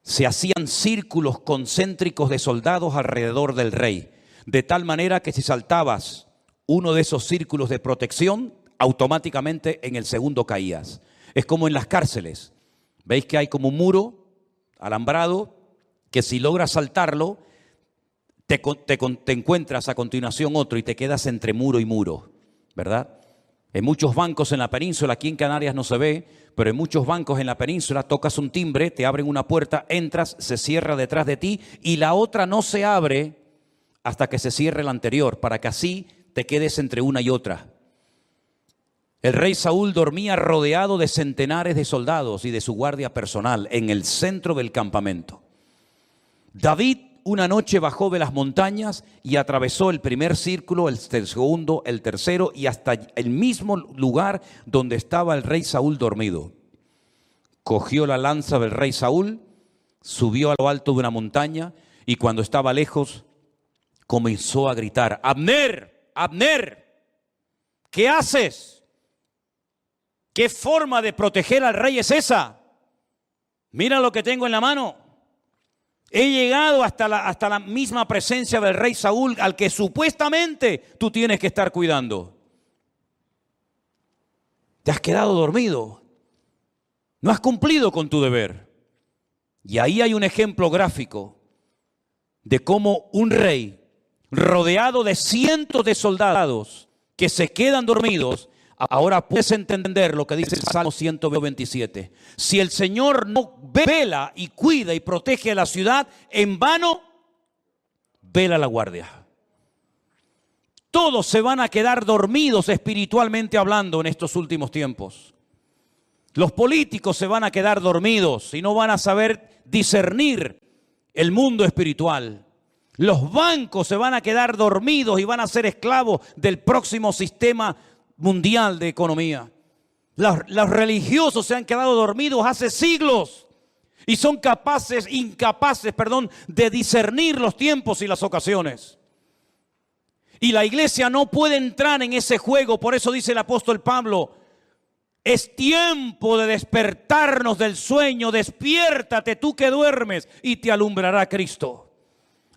Se hacían círculos concéntricos de soldados alrededor del rey, de tal manera que si saltabas uno de esos círculos de protección, automáticamente en el segundo caías. Es como en las cárceles. ¿Veis que hay como un muro alambrado que si logras saltarlo, te encuentras a continuación otro y te quedas entre muro y muro, ¿verdad? En muchos bancos en la península, aquí en Canarias no se ve, pero en muchos bancos en la península tocas un timbre, te abren una puerta, entras, se cierra detrás de ti y la otra no se abre hasta que se cierre la anterior, para que así te quedes entre una y otra. El rey Saúl dormía rodeado de centenares de soldados y de su guardia personal en el centro del campamento. David una noche bajó de las montañas y atravesó el primer círculo, el segundo, el tercero y hasta el mismo lugar donde estaba el rey Saúl dormido. Cogió la lanza del rey Saúl, subió a lo alto de una montaña y cuando estaba lejos, comenzó a gritar: Abner, Abner, ¿qué haces? ¿Qué forma de proteger al rey es esa? Mira lo que tengo en la mano. He llegado hasta la misma presencia del rey Saúl, al que supuestamente tú tienes que estar cuidando. Te has quedado dormido. No has cumplido con tu deber. Y ahí hay un ejemplo gráfico de cómo un rey rodeado de cientos de soldados que se quedan dormidos. Ahora puedes entender lo que dice el Salmo 127. Si el Señor no vela y cuida y protege a la ciudad, en vano vela la guardia. Todos se van a quedar dormidos espiritualmente hablando en estos últimos tiempos. Los políticos se van a quedar dormidos y no van a saber discernir el mundo espiritual. Los bancos se van a quedar dormidos y van a ser esclavos del próximo sistema mundial de economía. Los religiosos se han quedado dormidos hace siglos y son incapaces de discernir los tiempos y las ocasiones. Y la iglesia no puede entrar en ese juego. Por eso dice el apóstol Pablo: es tiempo de despertarnos del sueño. Despiértate tú que duermes y te alumbrará Cristo.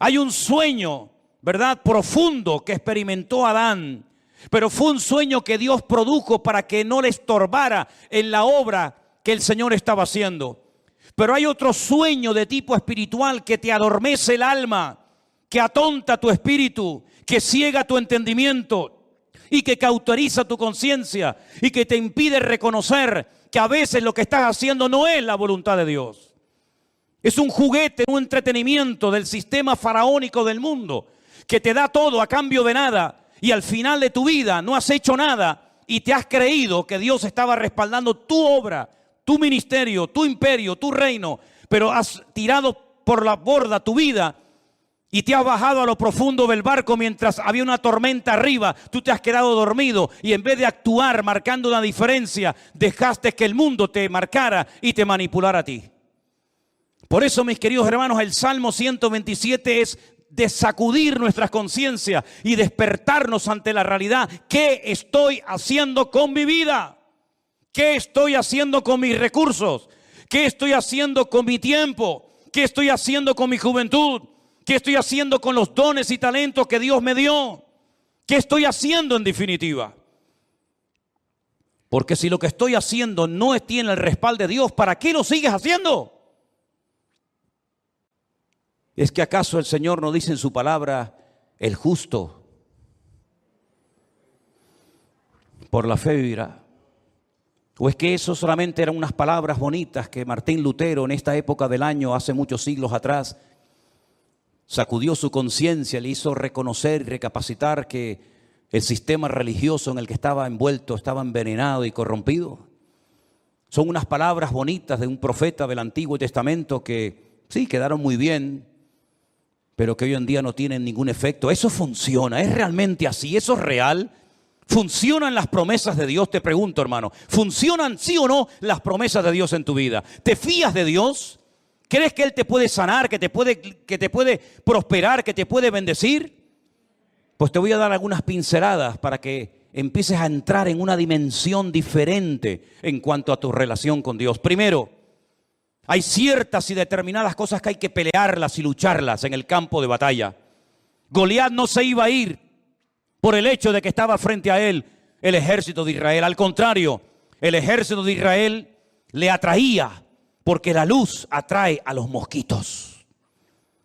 Hay un sueño, ¿verdad?, profundo que experimentó Adán. Pero fue un sueño que Dios produjo para que no le estorbara en la obra que el Señor estaba haciendo. Pero hay otro sueño de tipo espiritual que te adormece el alma, que atonta tu espíritu, que ciega tu entendimiento y que cauteriza tu conciencia y que te impide reconocer que a veces lo que estás haciendo no es la voluntad de Dios. Es un juguete, un entretenimiento del sistema faraónico del mundo que te da todo a cambio de nada. Y al final de tu vida no has hecho nada y te has creído que Dios estaba respaldando tu obra, tu ministerio, tu imperio, tu reino, pero has tirado por la borda tu vida y te has bajado a lo profundo del barco mientras había una tormenta arriba. Tú te has quedado dormido y en vez de actuar marcando una diferencia, dejaste que el mundo te marcara y te manipulara a ti. Por eso, mis queridos hermanos, el Salmo 127 es de sacudir nuestras conciencias y despertarnos ante la realidad. ¿Qué estoy haciendo con mi vida? ¿Qué estoy haciendo con mis recursos? ¿Qué estoy haciendo con mi tiempo? ¿Qué estoy haciendo con mi juventud? ¿Qué estoy haciendo con los dones y talentos que Dios me dio? ¿Qué estoy haciendo en definitiva? Porque si lo que estoy haciendo no tiene el respaldo de Dios, ¿para qué lo sigues haciendo? ¿Es que acaso el Señor no dice en su palabra: el justo por la fe vivirá? ¿O es que eso solamente eran unas palabras bonitas que Martín Lutero en esta época del año, hace muchos siglos atrás, sacudió su conciencia, le hizo reconocer y recapacitar que el sistema religioso en el que estaba envuelto estaba envenenado y corrompido? Son unas palabras bonitas de un profeta del Antiguo Testamento que sí, quedaron muy bien, pero que hoy en día no tienen ningún efecto. Eso funciona, es realmente así, eso es real. ¿Funcionan las promesas de Dios? Te pregunto, hermano. ¿Funcionan sí o no las promesas de Dios en tu vida? ¿Te fías de Dios? ¿Crees que Él te puede sanar, que te puede prosperar, que te puede bendecir? Pues te voy a dar algunas pinceladas para que empieces a entrar en una dimensión diferente en cuanto a tu relación con Dios. Primero, hay ciertas y determinadas cosas que hay que pelearlas y lucharlas en el campo de batalla. Goliat no se iba a ir por el hecho de que estaba frente a él el ejército de Israel. Al contrario, el ejército de Israel le atraía, porque la luz atrae a los mosquitos.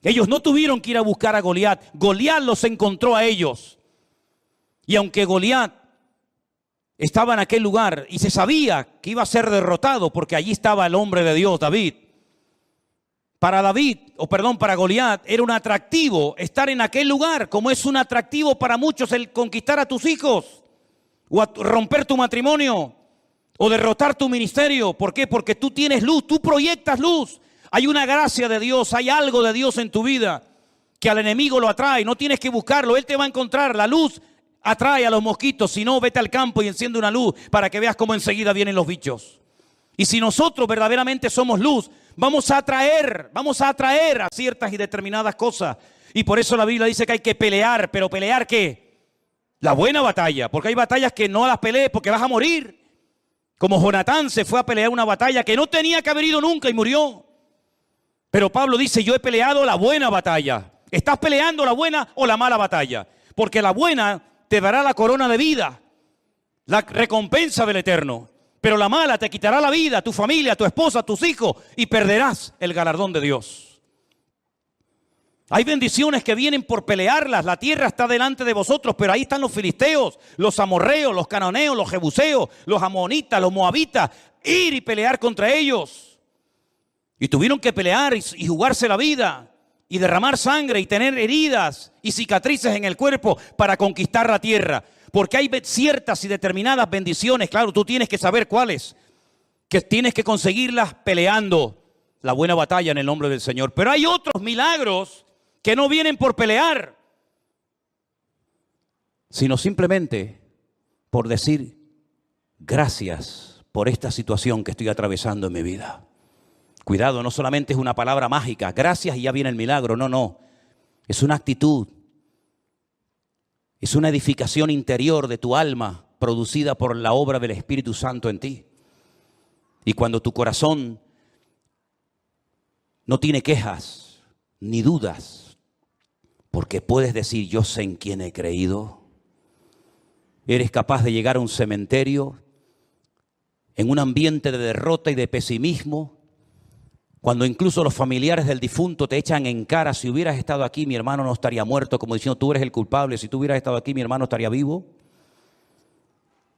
Ellos no tuvieron que ir a buscar a Goliat. Goliat los encontró a ellos. Y aunque Goliat estaba en aquel lugar y se sabía que iba a ser derrotado porque allí estaba el hombre de Dios, David. Para Goliat era un atractivo estar en aquel lugar, como es un atractivo para muchos el conquistar a tus hijos, o romper tu matrimonio, o derrotar tu ministerio. ¿Por qué? Porque tú tienes luz, tú proyectas luz. Hay una gracia de Dios, hay algo de Dios en tu vida que al enemigo lo atrae. No tienes que buscarlo, él te va a encontrar. La luz atrae a los mosquitos. Si no, vete al campo y enciende una luz para que veas cómo enseguida vienen los bichos. Y si nosotros verdaderamente somos luz, vamos a atraer a ciertas y determinadas cosas Y por eso la Biblia dice que hay que pelear, pero ¿pelear qué? La buena batalla, porque hay batallas que no las pelees porque vas a morir. Como Jonatán se fue a pelear una batalla que no tenía que haber ido nunca y murió. Pero Pablo dice, yo he peleado la buena batalla. ¿Estás peleando la buena o la mala batalla? Porque la buena te dará la corona de vida, la recompensa del eterno. Pero la mala te quitará la vida, tu familia, tu esposa, tus hijos, y perderás el galardón de Dios. Hay bendiciones que vienen por pelearlas. La tierra está delante de vosotros, pero ahí están los filisteos, los amorreos, los cananeos, los jebuseos, los amonitas, los moabitas. Ir y pelear contra ellos. Y tuvieron que pelear y jugarse la vida y derramar sangre y tener heridas y cicatrices en el cuerpo para conquistar la tierra. Porque hay ciertas y determinadas bendiciones, claro, tú tienes que saber cuáles, que tienes que conseguirlas peleando la buena batalla en el nombre del Señor. Pero hay otros milagros que no vienen por pelear, sino simplemente por decir gracias por esta situación que estoy atravesando en mi vida. Cuidado, no solamente es una palabra mágica, gracias y ya viene el milagro, no. Es una actitud, es una edificación interior de tu alma producida por la obra del Espíritu Santo en ti. Y cuando tu corazón no tiene quejas ni dudas, porque puedes decir, yo sé en quién he creído. Eres capaz de llegar a un cementerio en un ambiente de derrota y de pesimismo, cuando incluso los familiares del difunto te echan en cara, si hubieras estado aquí mi hermano no estaría muerto, como diciendo tú eres el culpable, si tú hubieras estado aquí mi hermano estaría vivo.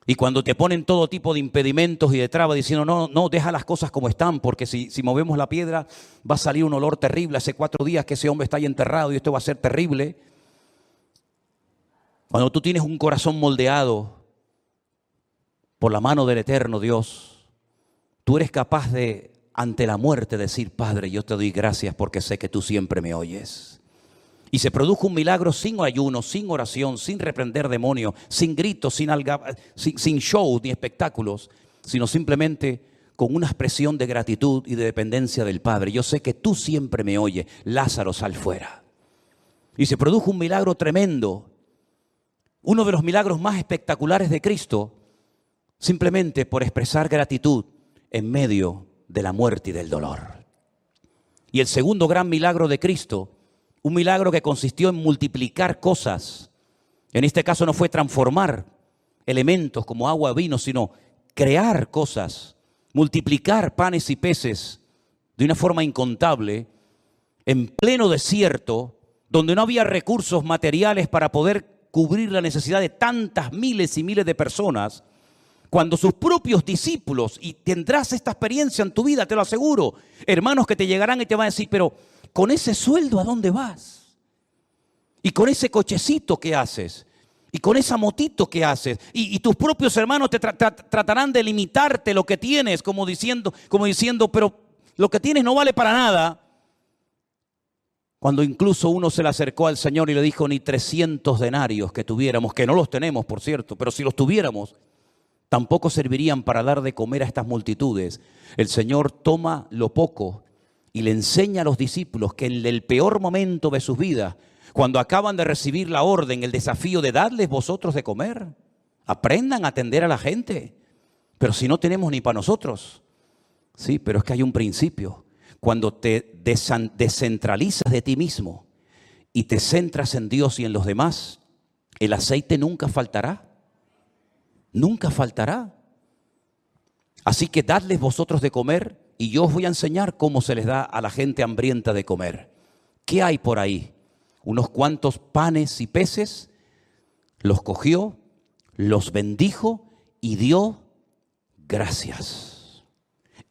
Y cuando te ponen todo tipo de impedimentos y de trabas diciendo no, deja las cosas como están, porque si movemos la piedra va a salir un olor terrible. Hace 4 días que ese hombre está ahí enterrado y esto va a ser terrible. Cuando tú tienes un corazón moldeado por la mano del eterno Dios, tú eres capaz de, ante la muerte, decir, Padre, yo te doy gracias porque sé que tú siempre me oyes. Y se produjo un milagro sin ayuno, sin oración, sin reprender demonios, sin gritos, sin show ni espectáculos, sino simplemente con una expresión de gratitud y de dependencia del Padre. Yo sé que tú siempre me oyes, Lázaro, sal fuera. Y se produjo un milagro tremendo, uno de los milagros más espectaculares de Cristo, simplemente por expresar gratitud en medio de la muerte y del dolor. Y el segundo gran milagro de Cristo, un milagro que consistió en multiplicar cosas. En este caso no fue transformar elementos como agua o vino, sino crear cosas, multiplicar panes y peces de una forma incontable, en pleno desierto, donde no había recursos materiales para poder cubrir la necesidad de tantas miles y miles de personas. Cuando sus propios discípulos, y tendrás esta experiencia en tu vida, te lo aseguro, hermanos que te llegarán y te van a decir, pero con ese sueldo, ¿a dónde vas? Y con ese cochecito, ¿qué haces? Y con esa motito, ¿qué haces? Y tus propios hermanos te tratarán de limitarte lo que tienes, como diciendo, pero lo que tienes no vale para nada. Cuando incluso uno se le acercó al Señor y le dijo, ni 300 denarios que tuviéramos, que no los tenemos, por cierto, pero si los tuviéramos, tampoco servirían para dar de comer a estas multitudes. El Señor toma lo poco y le enseña a los discípulos que en el peor momento de sus vidas, cuando acaban de recibir la orden, el desafío de darles vosotros de comer, aprendan a atender a la gente. Pero si no tenemos ni para nosotros. Sí, pero es que hay un principio. Cuando te descentralizas de ti mismo y te centras en Dios y en los demás, el aceite nunca faltará. Nunca faltará. Así que dadles vosotros de comer y yo os voy a enseñar cómo se les da a la gente hambrienta de comer. ¿Qué hay por ahí? Unos cuantos panes y peces, los cogió, los bendijo y dio gracias.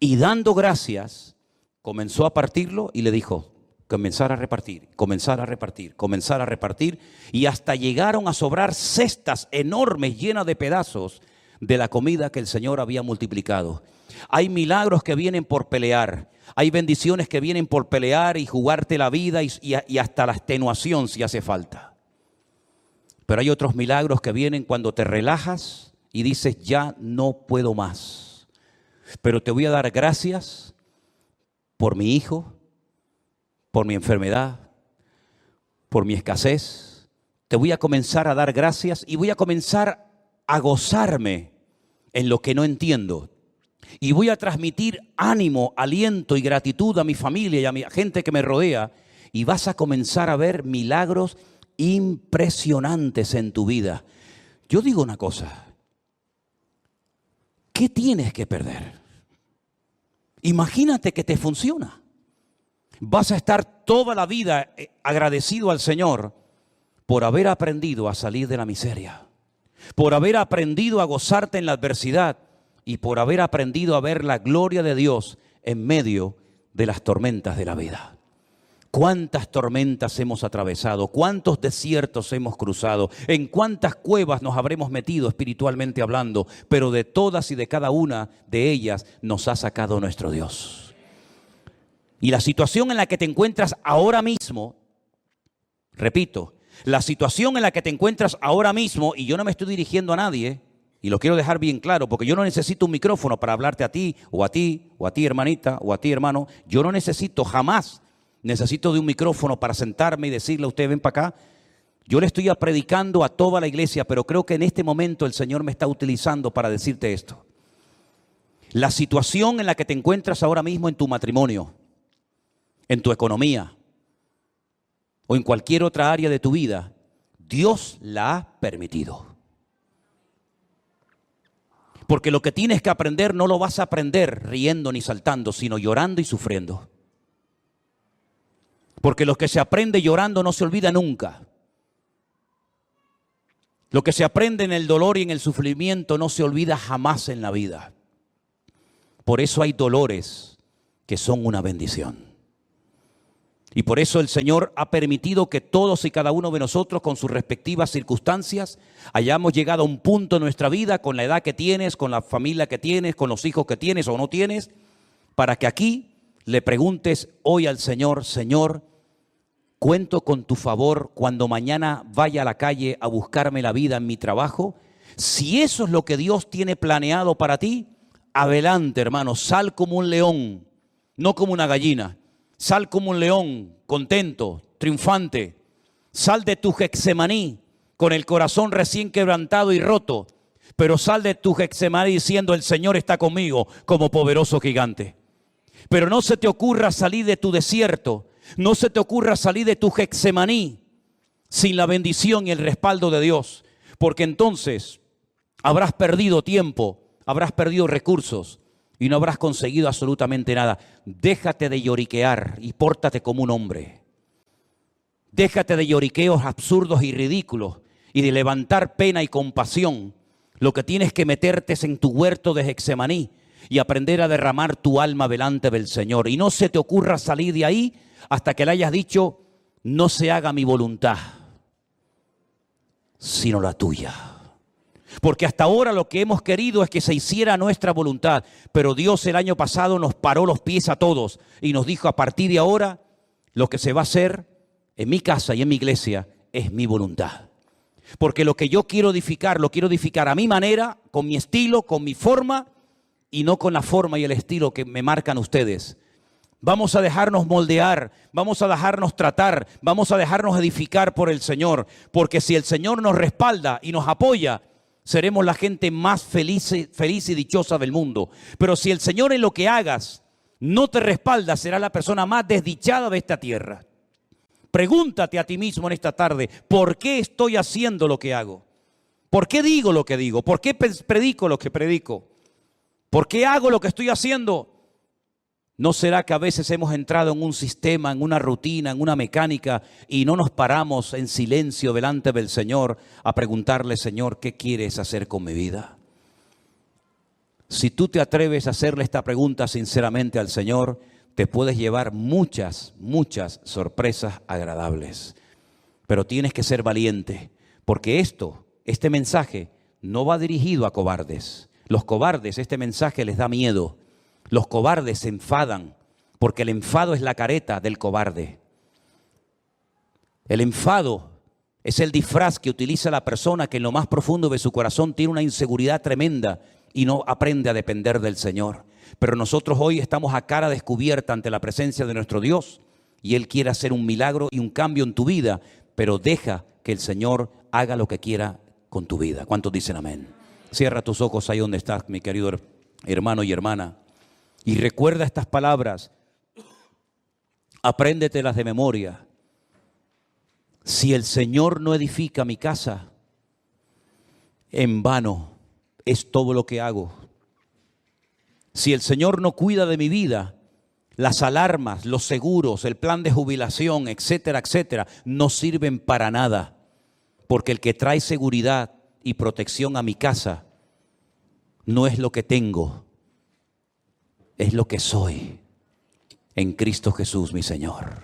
Y dando gracias, comenzó a partirlo y le dijo, comenzar a repartir, comenzar a repartir, comenzar a repartir, y hasta llegaron a sobrar cestas enormes llenas de pedazos de la comida que el Señor había multiplicado. Hay milagros que vienen por pelear, hay bendiciones que vienen por pelear y jugarte la vida y hasta la extenuación si hace falta. Pero hay otros milagros que vienen cuando te relajas y dices, ya no puedo más, pero te voy a dar gracias por mi hijo, por mi enfermedad, por mi escasez. Te voy a comenzar a dar gracias y voy a comenzar a gozarme en lo que no entiendo. Y voy a transmitir ánimo, aliento y gratitud a mi familia y a mi gente que me rodea. Y vas a comenzar a ver milagros impresionantes en tu vida. Yo digo una cosa. ¿Qué tienes que perder? Imagínate que te funciona. Vas a estar toda la vida agradecido al Señor por haber aprendido a salir de la miseria, por haber aprendido a gozarte en la adversidad y por haber aprendido a ver la gloria de Dios en medio de las tormentas de la vida. ¿Cuántas tormentas hemos atravesado? ¿Cuántos desiertos hemos cruzado? ¿En cuántas cuevas nos habremos metido espiritualmente hablando? Pero de todas y de cada una de ellas nos ha sacado nuestro Dios. Y la situación en la que te encuentras ahora mismo, repito, la situación en la que te encuentras ahora mismo, y yo no me estoy dirigiendo a nadie, y lo quiero dejar bien claro, porque yo no necesito un micrófono para hablarte a ti, o a ti, o a ti hermanita, o a ti hermano. Yo no necesito jamás. Necesito de un micrófono para sentarme y decirle a usted, ven para acá. Yo le estoy predicando a toda la iglesia, pero creo que en este momento el Señor me está utilizando para decirte esto. La situación en la que te encuentras ahora mismo en tu matrimonio, en tu economía o en cualquier otra área de tu vida, Dios la ha permitido. Porque lo que tienes que aprender no lo vas a aprender riendo ni saltando, sino llorando y sufriendo. Porque lo que se aprende llorando no se olvida nunca. Lo que se aprende en el dolor y en el sufrimiento no se olvida jamás en la vida. Por eso hay dolores que son una bendición. Y por eso el Señor ha permitido que todos y cada uno de nosotros, con sus respectivas circunstancias, hayamos llegado a un punto en nuestra vida, con la edad que tienes, con la familia que tienes, con los hijos que tienes o no tienes, para que aquí le preguntes hoy al Señor, Señor, cuento con tu favor cuando mañana vaya a la calle a buscarme la vida en mi trabajo. Si eso es lo que Dios tiene planeado para ti, adelante, hermano, sal como un león, no como una gallina. Sal como un león, contento, triunfante. Sal de tu Getsemaní con el corazón recién quebrantado y roto, pero sal de tu Getsemaní diciendo, el Señor está conmigo como poderoso gigante. Pero no se te ocurra salir de tu desierto, no se te ocurra salir de tu Getsemaní sin la bendición y el respaldo de Dios, porque entonces habrás perdido tiempo, habrás perdido recursos y no habrás conseguido absolutamente nada. Déjate de lloriquear y pórtate como un hombre. Déjate de lloriqueos absurdos y ridículos y de levantar pena y compasión. Lo que tienes que meterte es en tu huerto de Getsemaní y aprender a derramar tu alma delante del Señor. Y no se te ocurra salir de ahí hasta que le hayas dicho, no se haga mi voluntad, sino la tuya. Porque hasta ahora lo que hemos querido es que se hiciera nuestra voluntad, pero Dios el año pasado nos paró los pies a todos y nos dijo, a partir de ahora, lo que se va a hacer en mi casa y en mi iglesia es mi voluntad. Porque lo que yo quiero edificar, lo quiero edificar a mi manera, con mi estilo, con mi forma, y no con la forma y el estilo que me marcan ustedes. Vamos a dejarnos moldear, vamos a dejarnos tratar, vamos a dejarnos edificar por el Señor. Porque si el Señor nos respalda y nos apoya, seremos la gente más feliz y dichosa del mundo. Pero si el Señor en lo que hagas no te respalda, serás la persona más desdichada de esta tierra. Pregúntate a ti mismo en esta tarde, ¿por qué estoy haciendo lo que hago? ¿Por qué digo lo que digo? ¿Por qué predico lo que predico? ¿Por qué hago lo que estoy haciendo? ¿No será que a veces hemos entrado en un sistema, en una rutina, en una mecánica y no nos paramos en silencio delante del Señor a preguntarle, Señor, ¿qué quieres hacer con mi vida? Si tú te atreves a hacerle esta pregunta sinceramente al Señor, te puedes llevar muchas sorpresas agradables. Pero tienes que ser valiente, porque este mensaje no va dirigido a cobardes. Los cobardes, este mensaje les da miedo. Los cobardes se enfadan, porque el enfado es la careta del cobarde. El enfado es el disfraz que utiliza la persona que en lo más profundo de su corazón tiene una inseguridad tremenda y no aprende a depender del Señor. Pero nosotros hoy estamos a cara descubierta ante la presencia de nuestro Dios y Él quiere hacer un milagro y un cambio en tu vida pero deja que el Señor haga lo que quiera con tu vida. ¿Cuántos dicen amén? Cierra tus ojos ahí donde estás, mi querido hermano y hermana, y recuerda estas palabras. Apréndetelas de memoria. Si el Señor no edifica mi casa, en vano es todo lo que hago. Si el Señor no cuida de mi vida, las alarmas, los seguros, el plan de jubilación, etcétera, etcétera, no sirven para nada. Porque el que trae seguridad y protección a mi casa no es lo que tengo, es lo que soy en Cristo Jesús, mi Señor.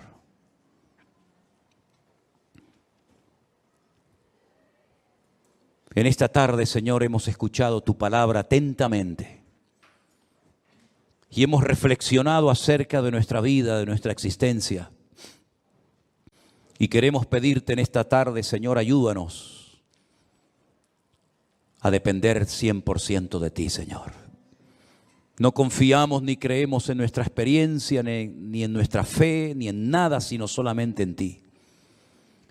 En esta tarde, Señor, hemos escuchado tu palabra atentamente y hemos reflexionado acerca de nuestra vida, de nuestra existencia. Y queremos pedirte en esta tarde, Señor, ayúdanos a depender 100% de ti, Señor. No confiamos ni creemos en nuestra experiencia, ni en nuestra fe, ni en nada, sino solamente en ti.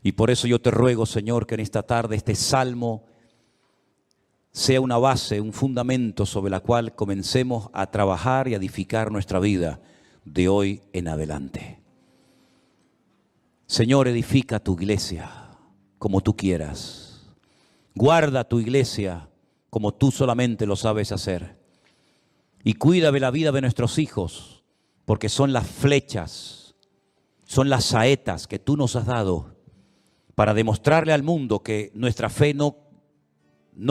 Y por eso yo te ruego, Señor, que en esta tarde este salmo sea una base, un fundamento sobre la cual comencemos a trabajar y a edificar nuestra vida de hoy en adelante. Señor, edifica tu iglesia como tú quieras. Guarda tu iglesia como tú solamente lo sabes hacer. Y cuida de la vida de nuestros hijos, porque son las flechas, son las saetas que tú nos has dado para demostrarle al mundo que nuestra fe no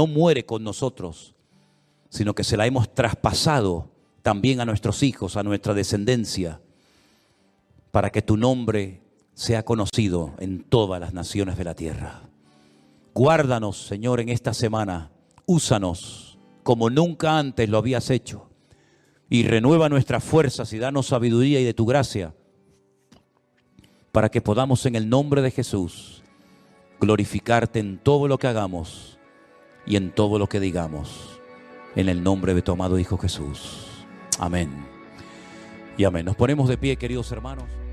muere con nosotros, sino que se la hemos traspasado también a nuestros hijos, a nuestra descendencia, para que tu nombre sea conocido en todas las naciones de la tierra. Guárdanos, Señor, en esta semana. Úsanos como nunca antes lo habías hecho. Y renueva nuestras fuerzas y danos sabiduría y de tu gracia, para que podamos en el nombre de Jesús glorificarte en todo lo que hagamos y en todo lo que digamos. En el nombre de tu amado Hijo Jesús. Amén. Y amén. Nos ponemos de pie, queridos hermanos.